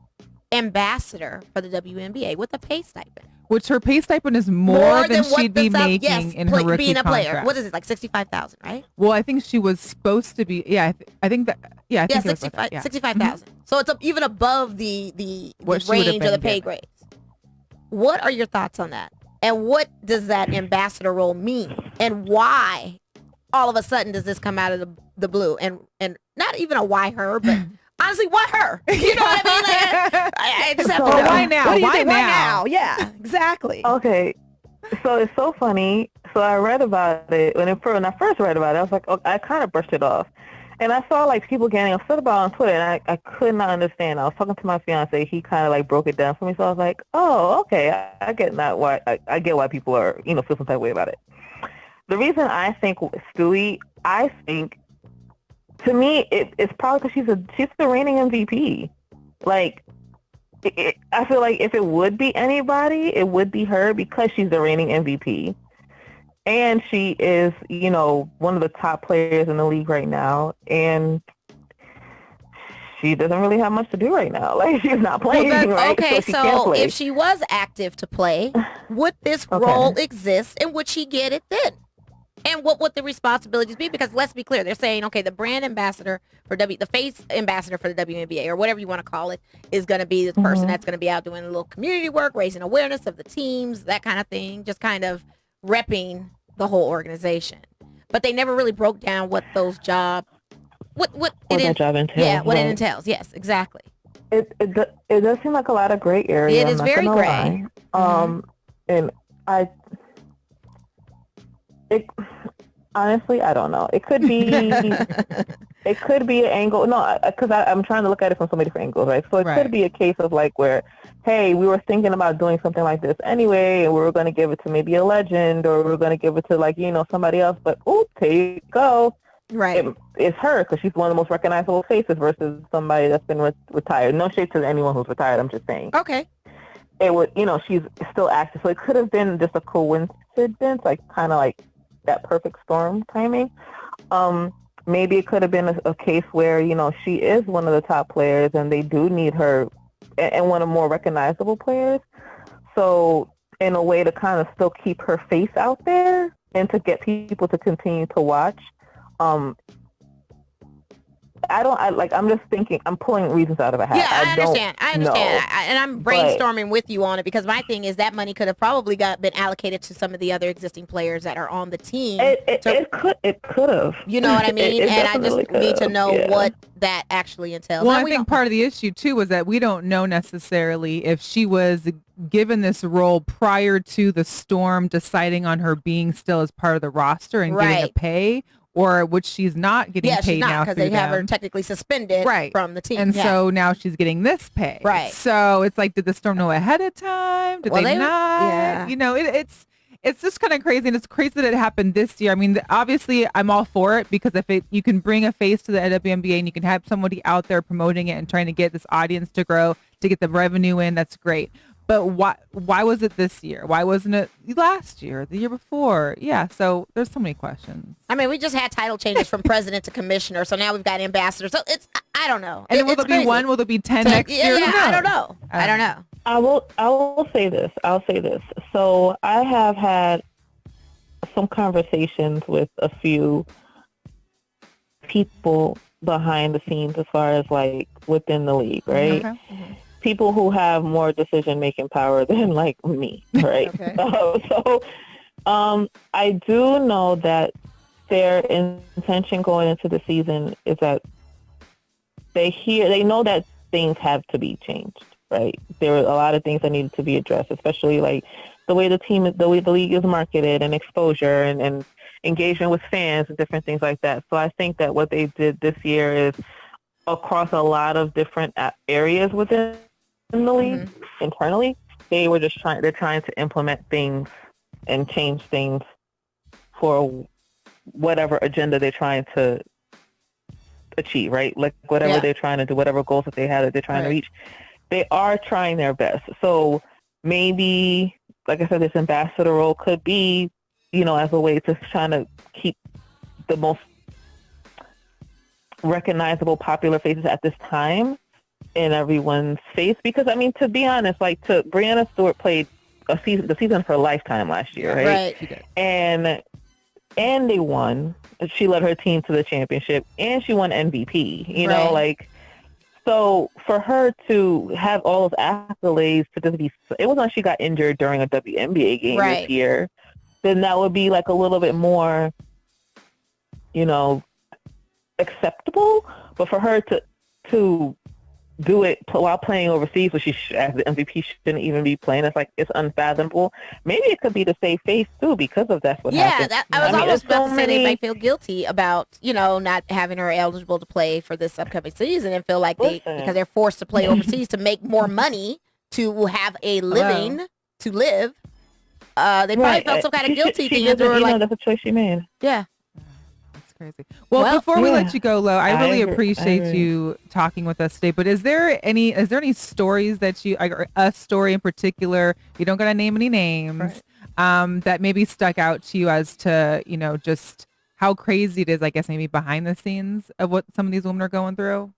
ambassador for the WNBA with a pay stipend. Which her pay stipend is more than she'd be making in her rookie being a player. contract. What is it, like $65,000, right? Well, I think she was supposed to be. Yeah, I think that. Yeah, I think it was like that, $65,000. So it's even above the range of the pay grades. What are your thoughts on that? And what does that ambassador role mean? And why all of a sudden does this come out of the blue? And not even a why her, but honestly, why her? You know what I mean? Like, I just have to know. Why now? What do you Why think? now? Why now? Yeah, exactly. Okay. So it's so funny. So I read about it. When I first read about it, I was like, I kind of brushed it off. And I saw like people getting upset about it on Twitter, and I could not understand. I was talking to my fiance. He kind of like broke it down for me. So I was like, oh, okay. I get that. Why I get why people are, feel some type of way about it. The reason I think Stewie, to me, it's probably because she's the reigning MVP. Like, I feel like if it would be anybody, it would be her because she's the reigning MVP. And she is, one of the top players in the league right now. And she doesn't really have much to do right now. Like, she's not playing, right? Okay, so she can't play. If she was active to play, would this role exist, and would she get it then? And what would the responsibilities be? Because let's be clear, they're saying, okay, the brand ambassador for the face ambassador for the WNBA, or whatever you want to call it, is going to be the person that's going to be out doing a little community work, raising awareness of the teams, that kind of thing, just kind of repping the whole organization. But they never really broke down what those job what that job entails. Yeah, what it right. entails. Yes, exactly. It does seem like a lot of gray area. It is very gray. And honestly, I don't know. It could be it could be an angle. No, because I'm trying to look at it from so many different angles, right? So it could be a case of like where, hey, we were thinking about doing something like this anyway, and we were going to give it to maybe a legend, or we were going to give it to like somebody else. But here you go. Right. It's her because she's one of the most recognizable faces versus somebody that's been retired. No shade to anyone who's retired. I'm just saying. Okay. It would, she's still active, so it could have been just a coincidence, like kind of like that perfect storm timing. Maybe it could have been a case where she is one of the top players, and they do need her, and one of the more recognizable players. So in a way to kind of still keep her face out there and to get people to continue to watch. I'm just thinking, I'm pulling reasons out of a hat. Yeah, I understand. And I'm brainstorming with you on it, because my thing is that money could have probably been allocated to some of the other existing players that are on the team. It could have. You know what I mean? And I just need to know what that actually entails. Well, I think part of the issue too was that we don't know necessarily if she was given this role prior to the Storm deciding on her being still as part of the roster and getting a pay, or which she's not getting paid now because they have her technically suspended from the team. And so now she's getting this pay. Right. So it's like, did the Storm know ahead of time? Did they not? Yeah. It's just kind of crazy, and it's crazy that it happened this year. I mean, obviously, I'm all for it, because if you can bring a face to the WNBA and you can have somebody out there promoting it and trying to get this audience to grow, to get the revenue in, that's great. But why was it this year? Why wasn't it last year, the year before? Yeah, so there's so many questions. I mean, we just had title changes from president to commissioner, so now we've got ambassador. So I don't know. And will there be one? Will there be 10 next year? Yeah, I don't know. I don't know. I will say this. I'll say this. So I have had some conversations with a few people behind the scenes as far as like within the league, right? Okay. Mm-hmm. People who have more decision-making power than like me, right? Okay. I do know that their intention going into the season is that they know that things have to be changed, right? There are a lot of things that needed to be addressed, especially like the way the way the league is marketed, and exposure and engagement with fans and different things like that. So I think that what they did this year is across a lot of different areas within the league internally, they're trying to implement things and change things for whatever agenda they're trying to achieve, right? Like whatever they're trying to do, whatever goals that they have that they're trying to reach, they are trying their best. So maybe, like I said, this ambassador role could be, as a way to trying to keep the most recognizable, popular faces at this time in everyone's face. Because, I mean, to be honest, like Brianna Stewart played the season of her lifetime last year, right? She did. And they won. She led her team to the championship, and she won MVP. You know, like, so for her to have all those accolades, to just be, it was when she got injured during a WNBA game this year, then that would be like a little bit more, acceptable. But for her to do it while playing overseas, which as the MVP shouldn't even be playing, it's unfathomable. Maybe it could be to save face too, because of that's what happened. Yeah, I was almost about to say they might feel guilty about not having her eligible to play for this upcoming season, and feel like because they're forced to play overseas to make more money to have a living to live. They probably felt some kind of guilty thing. That's a choice she made. Yeah. Crazy. Well, before we let you go, Lo, I really appreciate you talking with us today. But is there any stories that or a story in particular, you don't gotta name any names, that maybe stuck out to you as to, just how crazy it is, I guess, maybe behind the scenes of what some of these women are going through?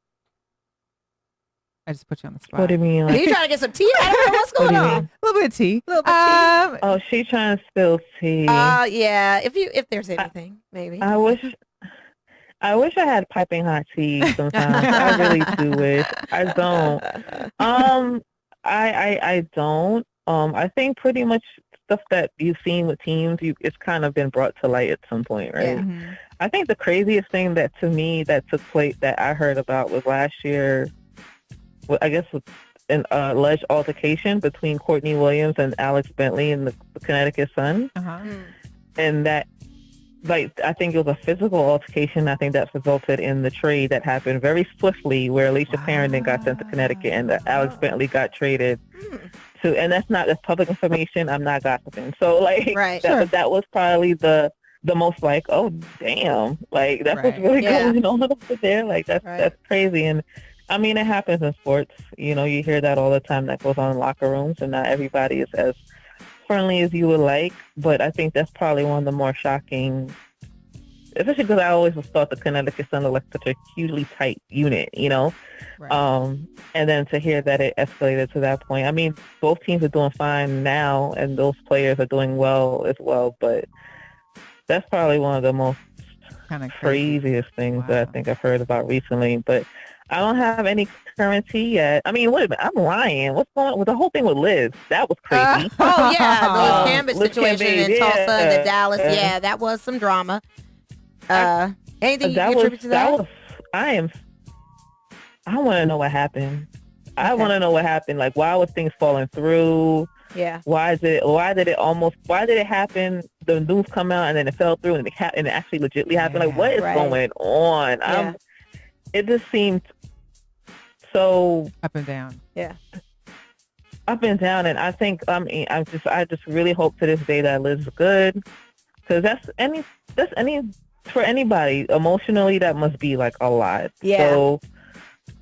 I just put you on the spot. What do you mean? Are you trying to get some tea? I don't know what's going on. A little bit of tea. Oh, she's trying to spill tea. Yeah. If there's anything, maybe. I wish I had piping hot tea sometimes. I really do wish. I don't. I don't. I think pretty much stuff that you've seen with teams, it's kind of been brought to light at some point, right? Yeah. Mhm. I think the craziest thing that to me that took place that I heard about was last year. I guess with an alleged altercation between Courtney Williams and Alex Bentley and the Connecticut Sun, Uh-huh. and that, like, I think it was a physical altercation. I think that resulted in the trade that happened very swiftly, where Alicia Parrington got sent to Connecticut and Alex Bentley got traded to, and that's public information. I'm not gossiping. So, like, Right. that was probably the most like, oh damn, like that's what's Right. really Yeah. going on over there. Like that's crazy. And I mean, it happens in sports. You know, you hear that all the time. That goes on in locker rooms, and not everybody is as friendly as you would like. But I think that's probably one of the more shocking, especially because I always thought the Connecticut Sun was like such a hugely tight unit, you know. Right. And then to hear that it escalated to that point. I mean, both teams are doing fine now, and those players are doing well as well. But that's probably one of the most Kind of craziest things that I Wow. think I've heard about recently. But I don't have any currency yet. I mean, wait a minute, I'm lying. What's going on with the whole thing with Liz? That was crazy. Oh yeah, the Liz Cambage Liz situation Cambage, in Tulsa and the Dallas. yeah. Yeah, that was some drama. Anything you that contribute to that? was. I want to know what happened. I Okay. want to know what happened. Like, why was things falling through? Yeah. Why did it happen? The news come out and then it fell through and it actually legitimately happened. Like, what is Right. going on? Yeah. It just seemed so Up and down. up and down, and I think I just really hope to this day that Liz is good, because that's for anybody emotionally that must be like a lot. Yeah. So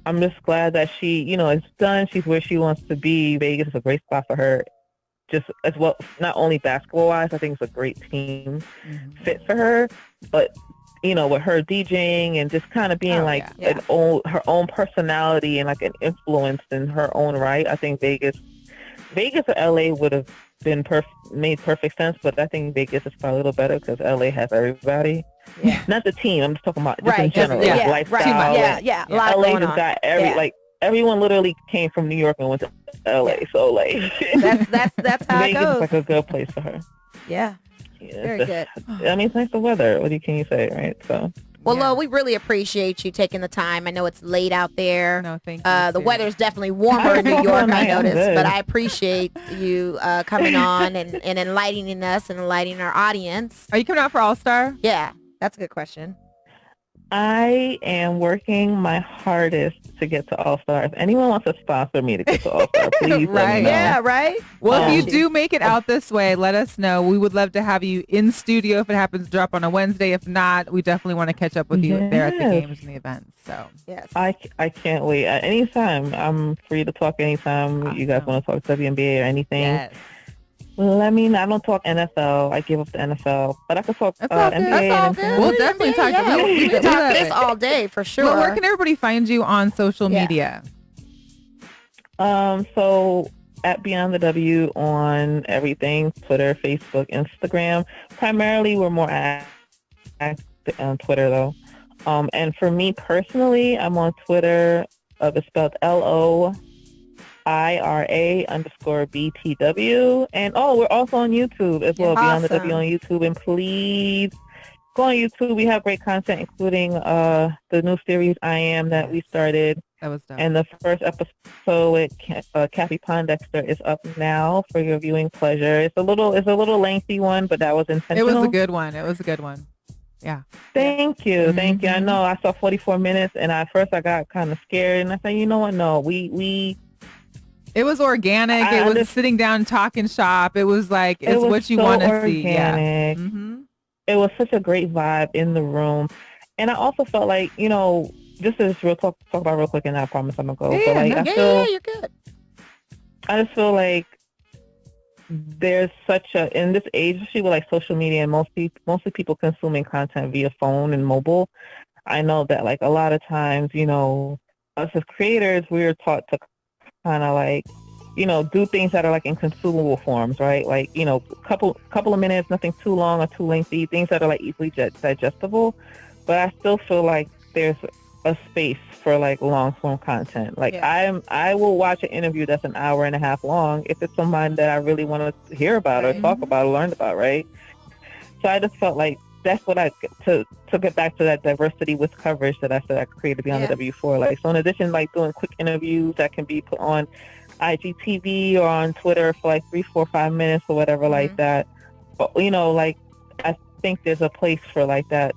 I'm just glad that she, it's done. She's where she wants to be. Vegas is a great spot for her, just as well, not only basketball wise. I think it's a great team Mhm. fit for her, but with her DJing and just kind of being yeah. her own personality and like an influence in her own right. I think Vegas or LA would have been made perfect sense, but I think Vegas is probably a little better because LA has everybody. Yeah. Not the team. I'm just talking about just in Right. general, Yeah. like Yeah. lifestyle. Right. Yeah. and Yeah. A lot LA going just on. got Yeah. everyone literally came from New York and went to LA. So like That's how it Vegas is goes. like a good place for her. Yeah. Yeah, Very good. I mean, it's nice the weather. What can you say, right? So. Well, Yeah. Lo, we really appreciate you taking the time. I know it's late out there. No, thank you. The Sue. weather's definitely warmer in New York, I I'm noticed. good. But I appreciate you coming on and enlightening us and enlightening our audience. Are you coming out for All-Star? Yeah, that's a good question. I am working my hardest to get to All-Star. If anyone wants to sponsor me to get to All-Star, please let Right. me know. Yeah, right? Well, if you Got do make it out this way, let us know. We would love to have you in studio if it happens to drop on a Wednesday. If not, we definitely want to catch up with you there at the Yes. games and the events. So Yes. I can't wait. At any time, I'm free to talk anytime. You guys Awesome. want to talk WNBA or anything, yes. let me know. I don't talk NFL. I give up the NFL. But I can talk That's all good. NBA. That's all and good. We'll definitely talk Yeah, to you. we We can love talk this it. all day for sure. Well, where can everybody find you on social Yeah. media? So at Beyond the W on everything, Twitter, Facebook, Instagram. Primarily, we're more active on Twitter, though. And for me personally, I'm on Twitter. It's spelled LOIRA_BTW. And we're also on YouTube as well, Beyond the W Awesome. on YouTube. And please go on YouTube. We have great content, including the new series I Am that we started. That was dope. And the first episode with Kathy Pondexter is up now for your viewing pleasure. It's a little lengthy one, but that was It intentional. was a good one. It was a good one. Yeah. Thank you. Thank you. I Mhm. know I saw 44 minutes and at first I got kind of scared and I said, you know what? No, we It was organic. I It was understand. sitting down, talking shop. It was like, it it's was what you so want to see. Yeah. organic. Mm-hmm. It was such a great vibe in the room. And I also felt like, just as real talk about real quick and I promise I'm gonna go. Yeah, but like no. Yeah, you're good. I just feel like there's such in this age, especially with like social media and mostly people consuming content via phone and mobile. I know that like a lot of times, us as creators, we're taught to kind of like, do things that are like in consumable forms, right? Like, couple of minutes, nothing too long or too lengthy, things that are like easily digestible. But I still feel like there's a space for like long form content. Like I will watch an interview that's an hour and a half long if it's somebody that I really want to hear about or talk about or learn about, right? So I just felt like that's what to get back to that diversity with coverage that I said I created beyond the W4. Like, so in addition, like doing quick interviews that can be put on IGTV or on Twitter for like 3, 4, 5 minutes or whatever like that. But, you know, like, I think there's a place for like that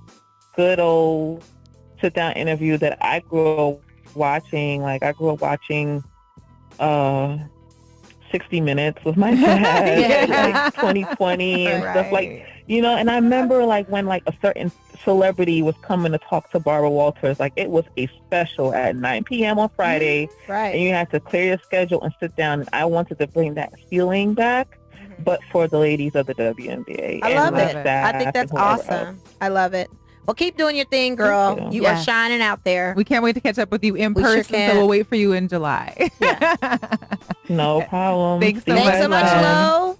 good old sit down interview that I grew up watching. Like, I grew up watching 60 Minutes with my dad, like 2020 and stuff like, you know, and I remember like when like a certain celebrity was coming to talk to Barbara Walters, like it was a special at 9 p.m. on Friday, and you had to clear your schedule and sit down, and I wanted to bring that feeling back, but for the ladies of the WNBA. I love it. I think that's awesome. I love it. Well, keep doing your thing, girl. You are shining out there. We can't wait to catch up with you in person, so we'll wait for you in July. No problem. Thanks so much, Lo.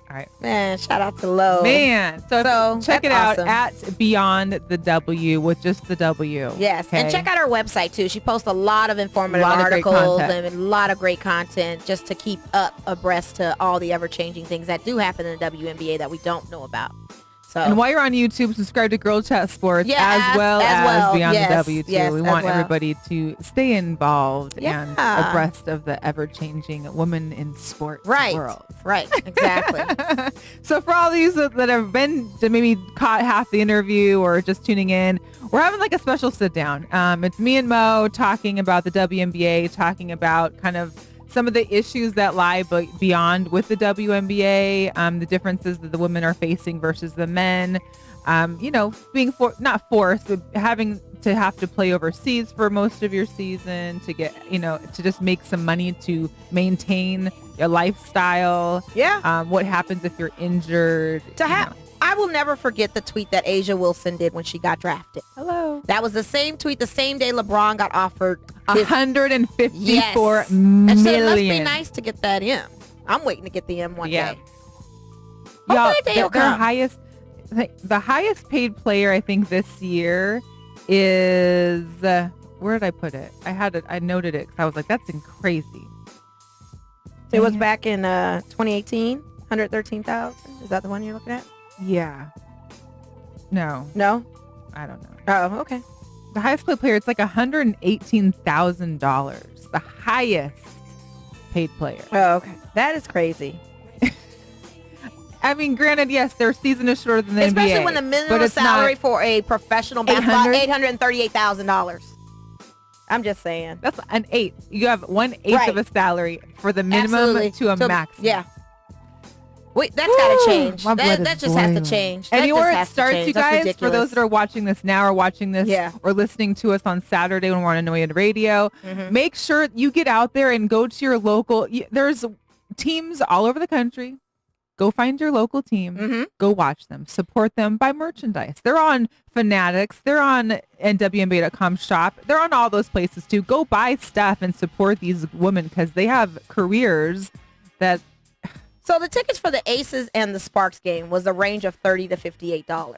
All right. Man, shout out to Lo. Man. So check it out at Beyond the W with just the W. Yes. Okay? And check out our website too. She posts a lot of informative articles and a lot of great content just to keep up abreast to all the ever-changing things that do happen in the WNBA that we don't know about. So. And while you're on YouTube, subscribe to GirlChatSports as well as Beyond the W too. We want everybody to stay involved and abreast of the ever-changing women in sports world. Right, exactly. So for all these that have been maybe caught half the interview or just tuning in, we're having like a special sit down. It's me and Mo talking about the WNBA, talking about kind of some of the issues that lie beyond with the WNBA, the differences that the women are facing versus the men, you know, being not forced, but having to have to play overseas for most of your season to get, you know, to just make some money to maintain your lifestyle. Yeah. What happens if you're injured? I will never forget the tweet that Asia Wilson did when she got drafted. Hello. That was the same tweet, the same day LeBron got offered $154 million. And so it must be nice to get that M. I'm waiting to get the M one day. Y'all, the highest paid player I think this year is where did I put it? I noted it because I was like, that's crazy. It was back in 2018, 113,000. Is that the one you're looking at? Yeah. No. I don't know. Oh, okay. The highest paid player, it's like $118,000. The highest paid player. Oh, okay. That is crazy. I mean, granted, yes, their season is shorter than the NBA. Especially when the minimum salary for a professional basketball $838,000. I'm just saying. That's an eighth. You have 1/8 of a salary for the minimum to a max. Yeah. Wait, that's got to change. That just has to change. And where it starts, you guys, for those that are watching this now or watching this or listening to us on Saturday when we're on Annoyed Radio, make sure you get out there and go to your local. There's teams all over the country. Go find your local team. Go watch them. Support them. Buy merchandise. They're on Fanatics. They're on WNBA.com shop. They're on all those places too. Go buy stuff and support these women because they have careers that... So the tickets for the Aces and the Sparks game was a range of $30 to $58.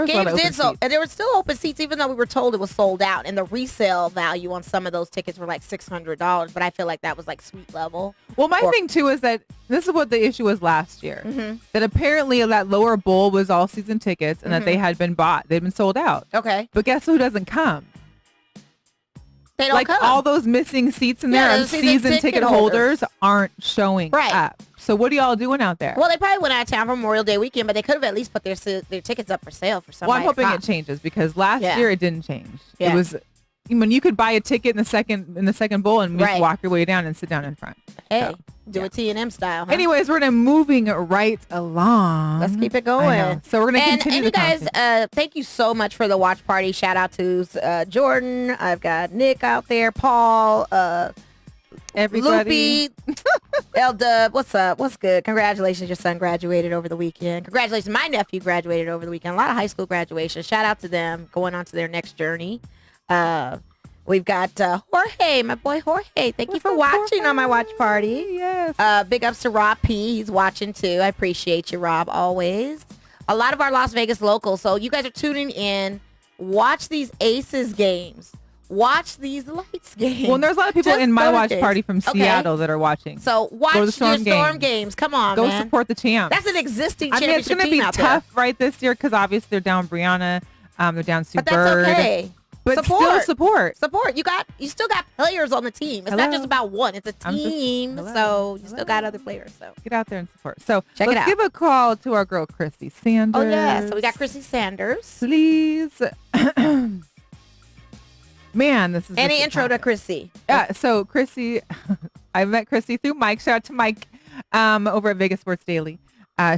Games did so, and there were still open seats, even though we were told it was sold out. And the resale value on some of those tickets were like $600. But I feel like that was like suite level. Well, my thing too is that this is what the issue was last year. That apparently that lower bowl was all season tickets, and that they had been bought. They'd been sold out. Okay. But guess who doesn't come? They don't come. All those missing seats in there of season ticket holders aren't showing up. So what are y'all doing out there? Well, they probably went out of town for Memorial Day weekend, but they could have at least put their tickets up for sale for somebody. Well, I'm hoping it changes because last year it didn't change. It was when you could buy a ticket in the second bowl and just walk your way down and sit down in front. Hey, do a T&M style. Huh? Anyways, we're moving right along. Let's keep it going. So we're going to continue. And you guys, thank you so much for the watch party. Shout out to Jordan. I've got Nick out there, Paul, everybody. Loopy, L-Dub, what's up? What's good? Congratulations, your son graduated over the weekend. Congratulations, my nephew graduated over the weekend. A lot of high school graduations. Shout out to them going on to their next journey. We've got Jorge, my boy Jorge. Thank you for watching on my watch party. Yes. Big ups to Rob P. He's watching too. I appreciate you, Rob, always. A lot of our Las Vegas locals. So you guys are tuning in watch these Aces games. Watch these Lights games. Well, and there's a lot of people Just in my go to watch games. party from Okay. Seattle that are watching. So watch Go to your the Storm games. Come on, Go man. support the champs. That's an existing I mean, it's championship going to be team out tough, there. right, this year because obviously they're down Brianna, they're down Sue But that's Bird. okay. But still support. Support. You still got players on the team. It's Hello. not just about one. It's a team. Hello. So you still got other players. So Get out there and support. So Check it let's out. give a call to our girl, Chrissy Sanders. oh yeah. So we got Chrissy Sanders. Please. Man, this is Any just a intro to topic. Chrissy? Yeah, so Chrissy, I met Chrissy through Mike. Shout out to Mike over at Vegas Sports Daily.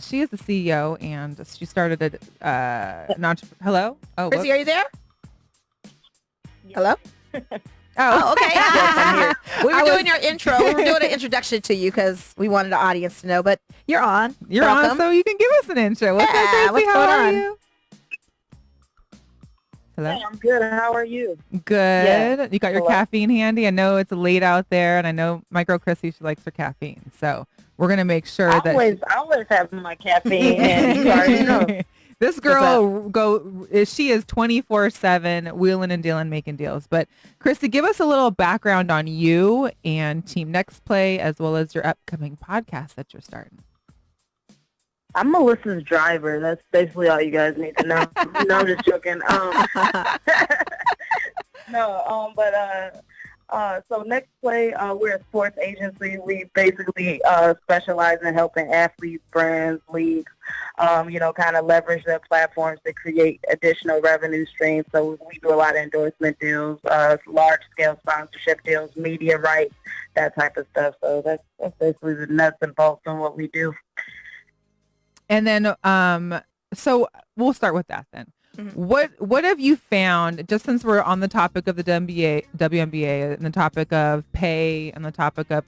She is the CEO, and she started Hello? Oh, Chrissy, whoops. are you there? Hello? Oh, okay. I'm here. We were I doing was- your intro. We were doing an introduction to you because we wanted the audience to know. But you're on. You're Welcome. on, so you can give us an intro. What's Yeah, up, Chrissy? what's How going are on? you? Hello? Hey, I'm good. How are you? Good. Yeah. You got your Hello? caffeine handy? I know it's late out there, and I know my girl Chrissy, she likes her caffeine. So we're going to make sure I that... always have my caffeine, and you already know. This girl she is 24/7 wheeling and dealing, making deals. But Christy, give us a little background on you and Team Next Play, as well as your upcoming podcast that you're starting. I'm Melissa's driver. That's basically all you guys need to know. No, I'm just joking. So Next Play, we're a sports agency. We basically specialize in helping athletes, brands, leagues, kind of leverage their platforms to create additional revenue streams. So we do a lot of endorsement deals, large-scale sponsorship deals, media rights, that type of stuff. So that's basically the nuts and bolts on what we do. And then, so we'll start with that then. Mm-hmm. What have you found, just since we're on the topic of the WNBA and the topic of pay and the topic of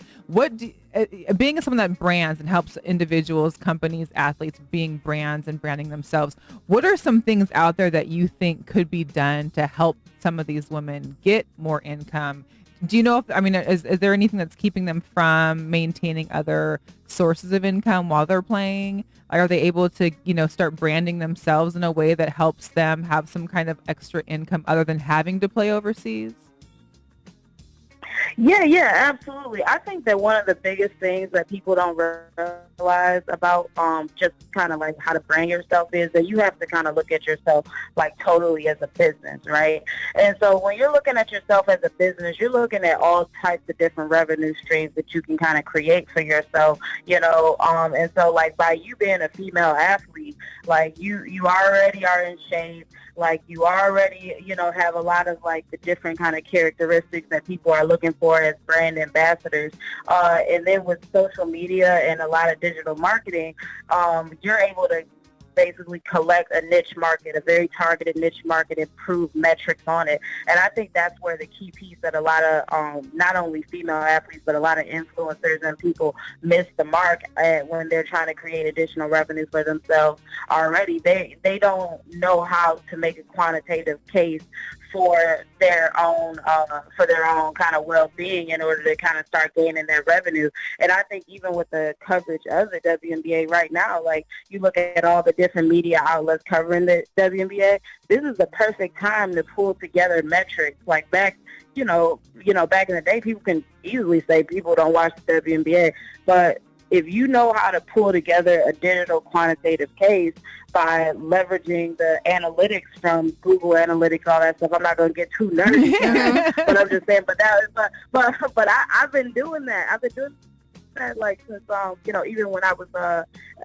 being someone that brands and helps individuals, companies, athletes being brands and branding themselves, what are some things out there that you think could be done to help some of these women get more income? Do you know is there anything that's keeping them from maintaining other sources of income while they're playing? Are they able to, start branding themselves in a way that helps them have some kind of extra income other than having to play overseas? Yeah, absolutely. I think that one of the biggest things that people don't realize about just kind of like how to brand yourself is that you have to kind of look at yourself like totally as a business, right? And so when you're looking at yourself as a business, you're looking at all types of different revenue streams that you can kind of create for yourself, and so like by you being a female athlete, like you already are in shape. Like you already, have a lot of like the different kind of characteristics that people are looking for as brand ambassadors. And then with social media and a lot of digital marketing, you're able to basically collect a niche market, a very targeted niche market, and prove metrics on it. And I think that's where the key piece that a lot of not only female athletes, but a lot of influencers and people miss the mark when they're trying to create additional revenue for themselves already. They don't know how to make a quantitative case for their own kind of well-being in order to kind of start gaining their revenue. And I think even with the coverage of the WNBA right now, like you look at all the different media outlets covering the WNBA, this is the perfect time to pull together metrics. Like back in the day, people can easily say people don't watch the WNBA, but if you know how to pull together a digital quantitative case by leveraging the analytics from Google Analytics, all that stuff, I'm not going to get too nerdy, but I'm just saying. But I've been doing that. I've been doing that like since even when I was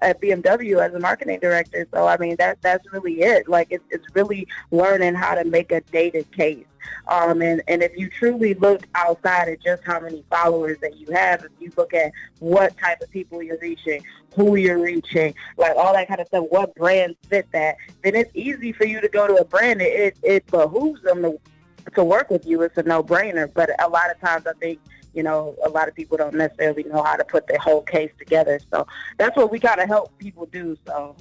at BMW as a marketing director. So I mean that's really it. Like it's really learning how to make a data case. And if you truly look outside at just how many followers that you have, if you look at what type of people you're reaching, who you're reaching, like all that kind of stuff, what brands fit that, then it's easy for you to go to a brand. It behooves them to work with you. It's a no-brainer. But a lot of times I think, a lot of people don't necessarily know how to put their whole case together. So that's what we kind of help people do. So,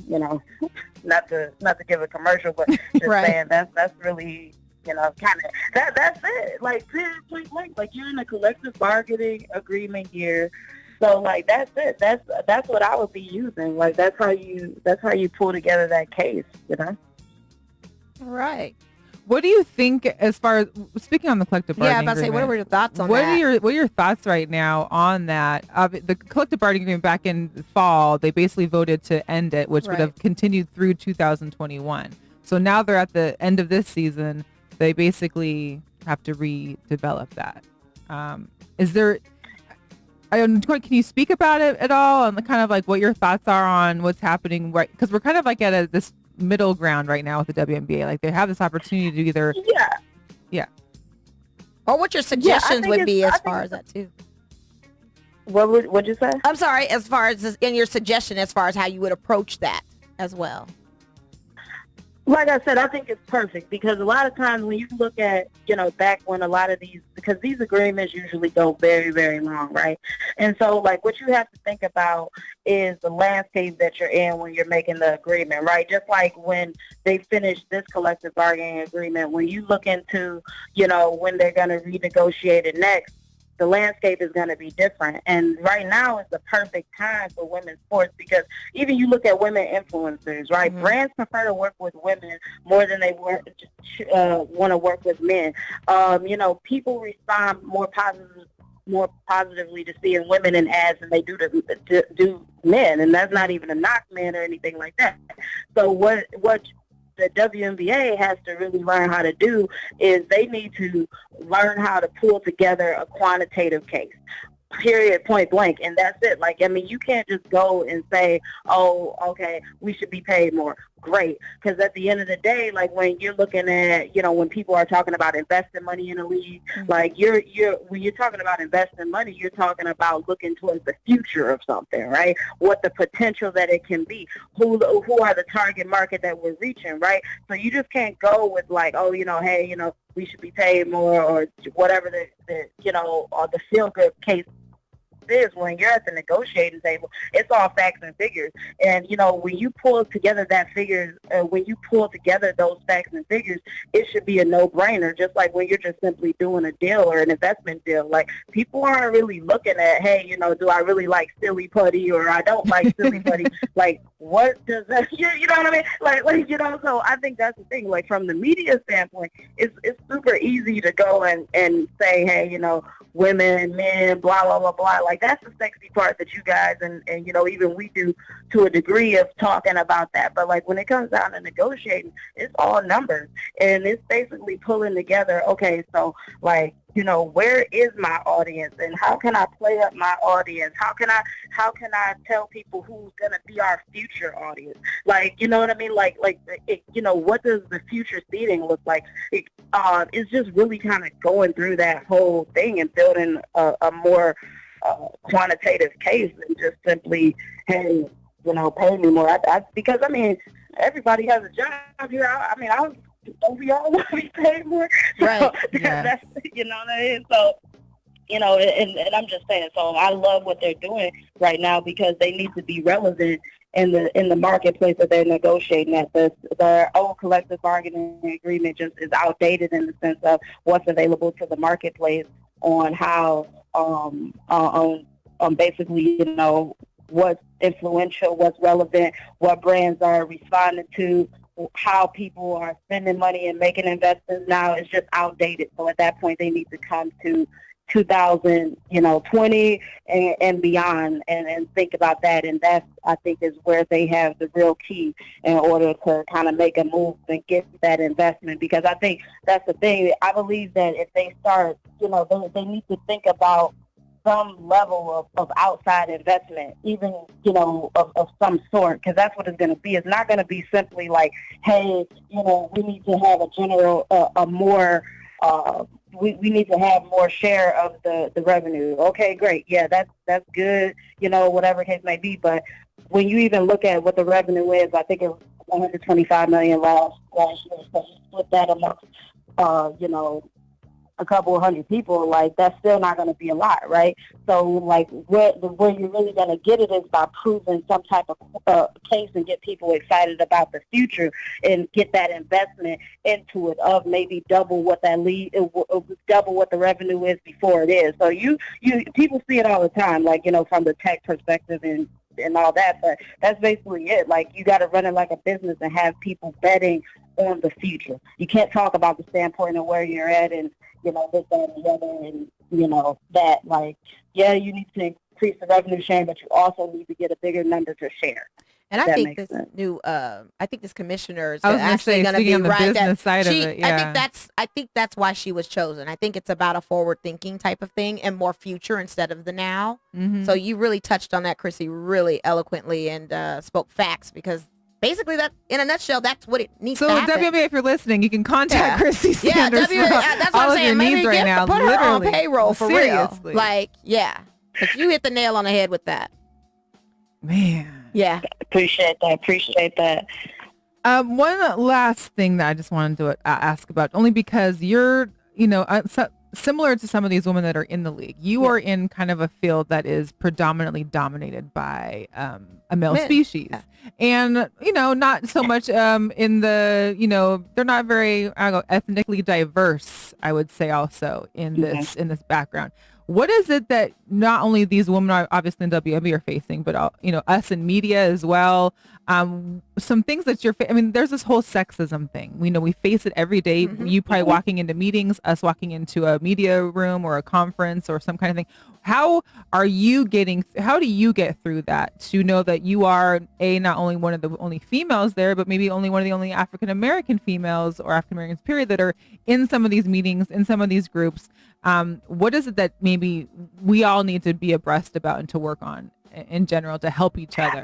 not to give a commercial, but just Right. saying that's really, kind of, that's it. Like, like you're in a collective bargaining agreement here. So like, that's it. That's what I would be using. Like, that's how you pull together that case, Right. What do you think as far as speaking on the collective bargaining I'm about to say, what agreement, were your thoughts on what that? what are your thoughts right now on that? The collective bargaining agreement back in the fall, they basically voted to end it, which would have continued through 2021. So now they're at the end of this season. They basically have to redevelop that. Is there? Can you speak about it at all, and kind of like what your thoughts are on what's happening, right? Because we're kind of like at this middle ground right now with the WNBA. Like they have this opportunity to either, or what your suggestions would be as far as that too. What'd you say? I'm sorry, as far as in your suggestion, as far as how you would approach that as well. Like I said, I think it's perfect because a lot of times when you look at, back when a lot of because these agreements usually go very, very long, right? And so, like, what you have to think about is the landscape that you're in when you're making the agreement, right? Just like when they finish this collective bargaining agreement, when you look into, when they're going to renegotiate it next, the landscape is going to be different. And right now is the perfect time for women's sports because even you look at women influencers, right? Mm-hmm. Brands prefer to work with women more than they want to work with men. People respond more positively to seeing women in ads than they do to do men. And that's not even a knock men or anything like that. So what the WNBA has to really learn how to do is they need to learn how to pull together a quantitative case. Period, point blank, and that's it. Like, I mean, you can't just go and say, oh, okay, we should be paid more. Great, because at the end of the day, like when you're looking at, when people are talking about investing money in a league, like when you're talking about investing money, you're talking about looking towards the future of something, right? What the potential that it can be, who are the target market that we're reaching, right? So you just can't go with like, oh, hey, we should be paid more or whatever the or the feel good case is. When you're at the negotiating table, it's all facts and figures. And when you pull together those facts and figures, it should be a no-brainer. Just like when you're just simply doing a deal or an investment deal, like people aren't really looking at, hey, do I really like silly putty or I don't like silly putty? Like, what does that? You know what I mean? Like So I think that's the thing. Like from the media standpoint, it's super easy to go and say, hey, women, men, blah blah blah blah. Like that's the sexy part that you guys and even we do to a degree of talking about that. But like when it comes down to negotiating, it's all numbers and it's basically pulling together. Okay, so like where is my audience and how can I play up my audience? How can I tell people who's gonna be our future audience? Like what I mean? Like what does the future seating look like? It's just really kind of going through that whole thing and building a more quantitative case than just simply, hey, pay me more. Because I mean, everybody has a job here. Don't we all want to be paid more? Right. That's what I mean? So, and I'm just saying, so I love what they're doing right now because they need to be relevant in the marketplace that they're negotiating at. The old collective bargaining agreement just is outdated in the sense of what's available to the marketplace on how basically, what's influential, what's relevant, what brands are responding to, how people are spending money and making investments now is just outdated. So at that point, they need to come to 2020 and beyond and think about that. And that's, I think, is where they have the real key in order to kind of make a move and get that investment. Because I think that's the thing. I believe that if they start, they need to think about some level of outside investment, even, of some sort, because that's what it's going to be. It's not going to be simply like, hey, we need to have a general, we need to have more share of the revenue. Okay, great. Yeah, that's good, whatever case may be. But when you even look at what the revenue is, I think it was $125 million last year. So you split that amongst, a couple of hundred people, like that's still not going to be a lot, right? So like where you're really going to get it is by proving some type of case and get people excited about the future and get that investment into it of maybe double what double what the revenue is before it is. So you people see it all the time, like from the tech perspective and and all that, but that's basically it. Like, you got to run it like a business and have people betting on the future. You can't talk about the standpoint of where you're at and, this, that, and the other, and, that, like, yeah, you need to increase the revenue sharing, but you also need to get a bigger number to share. And I think this I think this commissioner is actually going to be on the right. business side of it. Yeah. I think that's why she was chosen. I think it's about a forward thinking type of thing and more future instead of the now. Mm-hmm. So you really touched on that, Chrissy, really eloquently and spoke facts, because basically that, in a nutshell, that's what it needs to happen. So WNBA, if you're listening, you can contact Chrissy Sanders for that's all what I'm of saying. your needs right now. Put her on payroll for Seriously. real. Like, yeah. But you hit the nail on the head with that. Man. Yeah. Appreciate that. One last thing that I just wanted to ask about, only because you're, similar to some of these women that are in the league, you are in kind of a field that is predominantly dominated by a male species. Yeah. And, not so much in the, they're not very ethnically diverse, I would say, also in this background. What is it that not only these women are obviously in WNBA are facing, but us in media as well? Some things that there's this whole sexism thing. We face it every day. Mm-hmm. You probably walking into meetings, us walking into a media room or a conference or some kind of thing. How do you get through that to know that you are not only one of the only females there, but maybe only one of the only African American females or African Americans period that are in some of these meetings, in some of these groups? What is it that maybe we all need to be abreast about and to work on in general to help each other?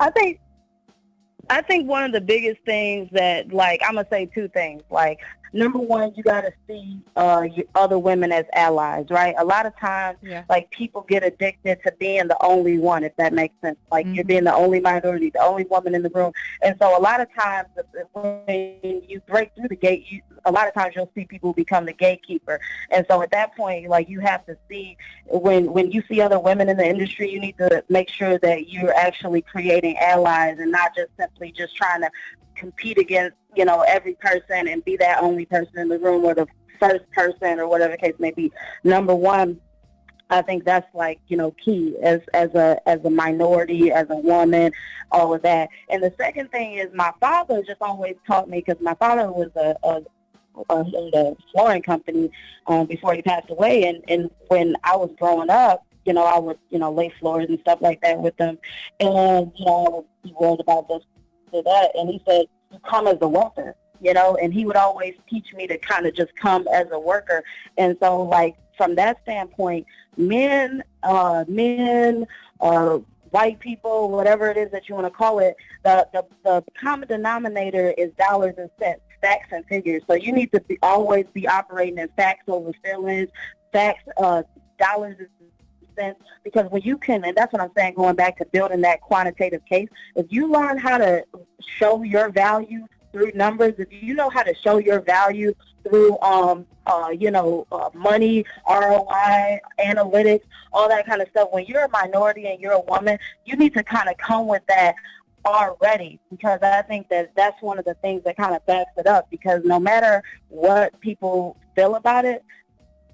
I think one of the biggest things that, like, I'm going to say two things. Like, number one, you got to see other women as allies, right? A lot of times, like, people get addicted to being the only one, if that makes sense. Like, you're being the only minority, the only woman in the room. And so a lot of times when you break through the gate, a lot of times you'll see people become the gatekeeper. And so at that point, like, you have to see, when you see other women in the industry, you need to make sure that you're actually creating allies and not just simply just trying to compete against, every person and be that only person in the room or the first person or whatever the case may be. Number one, I think that's like, key as a minority, as a woman, all of that. And the second thing is my father just always taught me, because my father was in the flooring company before he passed away. And when I was growing up, I would, lay floors and stuff like that with them. And, I would be worried about this or that. And he said, you come as a worker, and he would always teach me to kind of just come as a worker. And so, like, from that standpoint, men, white people, whatever it is that you want to call it, the common denominator is dollars and cents, facts and figures. So you need to always be operating in facts over feelings, facts, dollars and cents, because when you can, and that's what I'm saying, going back to building that quantitative case, if you learn how to show your value through numbers, if you know how to show your value through, money, ROI, analytics, all that kind of stuff, when you're a minority and you're a woman, you need to kind of come with that already, because I think that that's one of the things that kind of backs it up, because no matter what people feel about it,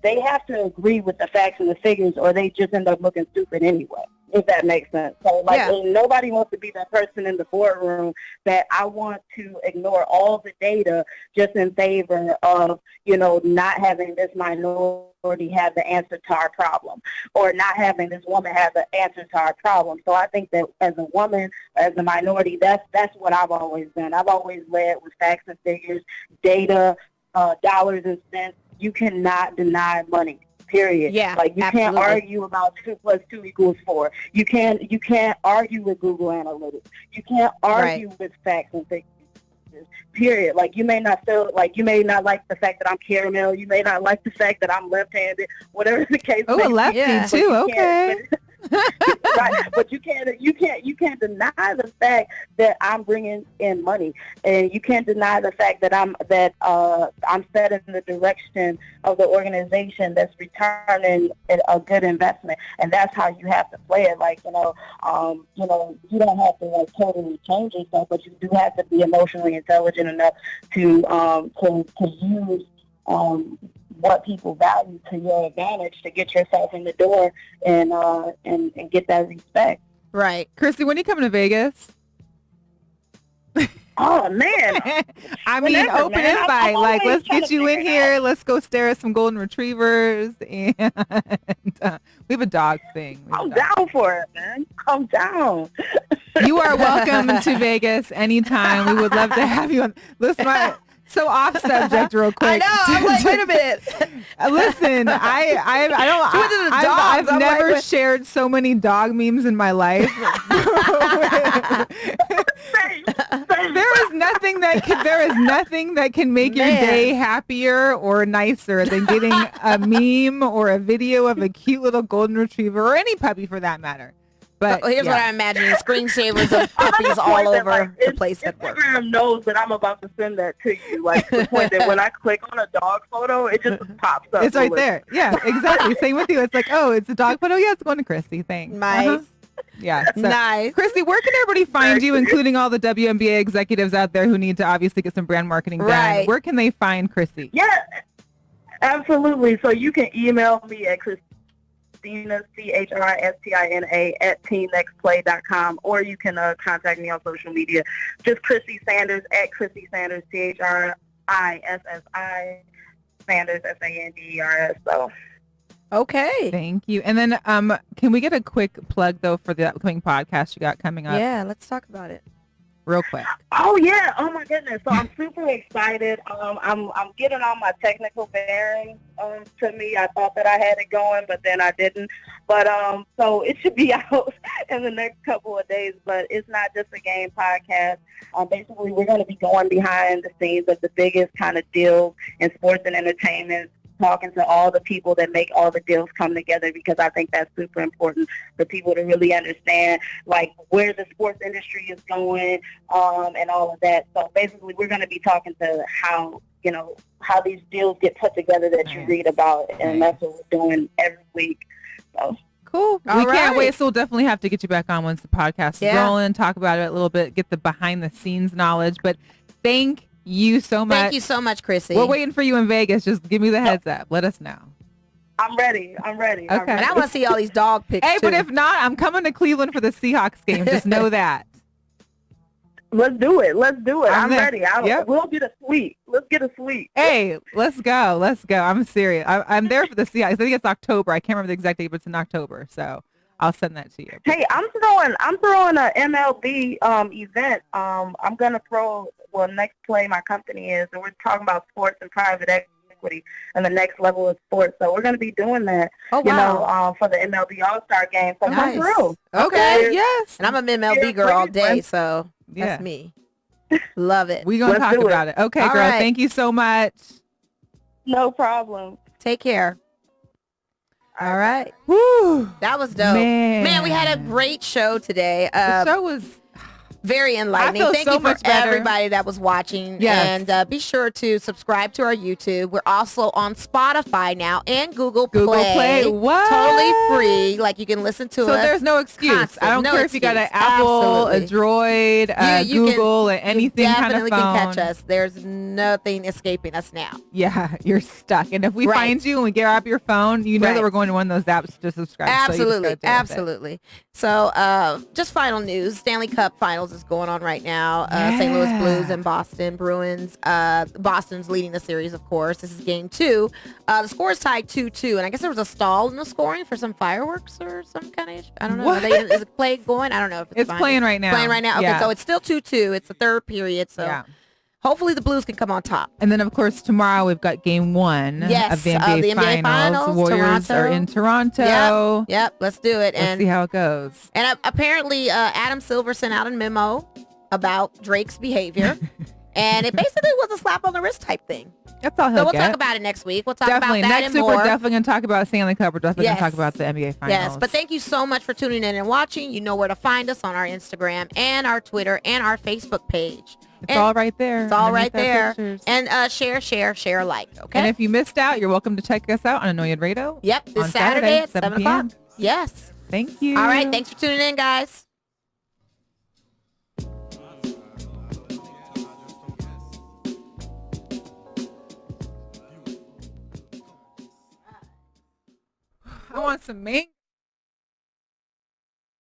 they have to agree with the facts and the figures, or they just end up looking stupid anyway, if that makes sense. So, nobody wants to be that person in the boardroom that I want to ignore all the data just in favor of, not having this minority have the answer to our problem, or not having this woman have the answer to our problem. So I think that as a woman, as a minority, that's what I've always done. I've always led with facts and figures, data, dollars and cents. You cannot deny money, period. Yeah, like, you absolutely. can't argue about 2 + 2 = 4. You can't argue with Google Analytics. You can't argue with facts and figures, period. Like, you may not like the fact that I'm caramel. You may not like the fact that I'm left-handed, whatever the case may be. Oh, a lefty too. Okay. Right, but you can't deny the fact that I'm bringing in money, and you can't deny the fact that I'm setting the direction of the organization that's returning a good investment, and that's how you have to play it. Like, you don't have to like totally change yourself, but you do have to be emotionally intelligent enough to use what people value to your advantage to get yourself in the door and get that respect. Right. Chrissy, when are you coming to Vegas? Oh man, I mean, whenever, open man. invite. I'm Like, always let's trying get to you in figure it here. Let's go stare at some golden retrievers. And we have a dog thing. I'm down for it, man. I'm down. You are welcome to Vegas anytime. We would love to have you on. Listen, so off subject real quick. I know. I'm like, wait a minute. Listen, I've never shared so many dog memes in my life. There is nothing that can make your day happier or nicer than getting a meme or a video of a cute little golden retriever or any puppy for that matter. But here's what I'm imagining: screensavers of puppies all over the place at work. Instagram knows that I'm about to send that to you, like to the point that when I click on a dog photo, it just pops up. It's right there. Yeah, exactly. Same with you. It's like, oh, it's a dog photo. Yeah, it's going to Chrissy. Thanks. Nice. Yeah. So, nice. Chrissy, where can everybody find you, including all the WNBA executives out there who need to obviously get some brand marketing done? Right. Where can they find Chrissy? Yeah, absolutely. So you can email me at Christina, CHRISTINA @teamnextplay.com, or you can contact me on social media. Just Chrissy Sanders at Chrissy Sanders, CHRISSI Sanders, SANDERS. So. Okay. Thank you. And then can we get a quick plug, though, for the upcoming podcast you got coming up? Yeah, let's talk about it. Real quick. Oh, yeah. Oh, my goodness. So I'm super excited. I'm getting all my technical bearings to me. I thought that I had it going, but then I didn't. But so it should be out in the next couple of days. But it's not just a game podcast. Basically, we're going to be going behind the scenes of the biggest kind of deals in sports and entertainment, talking to all the people that make all the deals come together, because I think that's super important for people to really understand, like, where the sports industry is going and all of that. So basically, we're going to be talking to how these deals get put together that you read about, and that's what we're doing every week. So. Cool. We can't wait. So we'll definitely have to get you back on once the podcast is rolling, talk about it a little bit, get the behind the scenes knowledge. But thank you so much. Thank you so much, Chrissy. We're waiting for you in Vegas. Just give me the heads up. Let us know. I'm ready. Okay. And I want to see all these dog pics, Hey, too. but if not, I'm coming to Cleveland for the Seahawks game. Just know that. Let's do it. I'm there. ready. We'll get a suite. Let's get a suite. Hey, let's go. I'm serious. I'm there for the Seahawks. I think it's October. I can't remember the exact date, but it's in October. So I'll send that to you. Hey, I'm throwing a MLB event. I'm gonna throw. Well, Next Play, my company is, and we're talking about sports and private equity and the next level of sports. So we're gonna be doing that. Oh, wow. For the MLB All-Star game. So Nice. come through. Okay. Yes. And I'm an MLB girl all day, so that's me. Love it. We're going to talk about it. Okay, All girl. right. Thank you so much. No problem. Take care. All right. Woo. That was dope. Man, we had a great show today. The show was very enlightening. I feel Thank so you for much better. everybody that was watching. Yes. And be sure to subscribe to our YouTube. We're also on Spotify now and Google Play. What? Totally free. Like, you can listen to us. So there's no excuse. constant. I don't No care if you got an excuse. Apple, Absolutely. a Droid, You Google, or anything kind of definitely phone. can catch us. There's nothing escaping us now. Yeah, you're stuck. And if we Right. find you and we get out your phone, you know Right. that we're going to one of those apps to subscribe. Absolutely. So you just gotta deal with it. Absolutely. So just final news. Stanley Cup Finals is going on right now. St. Louis Blues and Boston Bruins. Boston's leading the series, of course. This is game 2. The score is tied 2-2. And I guess there was a stall in the scoring for some fireworks or some kind of issue. I don't know. What? Is it play going? I don't know if it's Playing right now. Playing right now. Okay, Yeah. so it's still 2-2. It's the third period. So hopefully the Blues can come on top. And then, of course, tomorrow we've got game 1 Yes, of the NBA, Finals. Warriors Toronto. are in Toronto. Yep. Let's do it. Let's see how it goes. And apparently Adam Silver sent out a memo about Drake's behavior. And it basically was a slap on the wrist type thing. That's all he'll So we'll get. talk about it next week. We'll talk Definitely. about that Next and week, more. we're definitely going to talk about Stanley Cup. We're definitely going to Yes. talk about the NBA Finals. Yes, but thank you so much for tuning in and watching. You know where to find us on our Instagram and our Twitter and our Facebook page. It's all right there. It's all right underneath our there. pictures. And share, like. Okay. And if you missed out, you're welcome to check us out on Annoyed Radio. Yep, this on Saturday at 7 p.m. o'clock. Yes. Thank you. All right, thanks for tuning in, guys. I want some mango.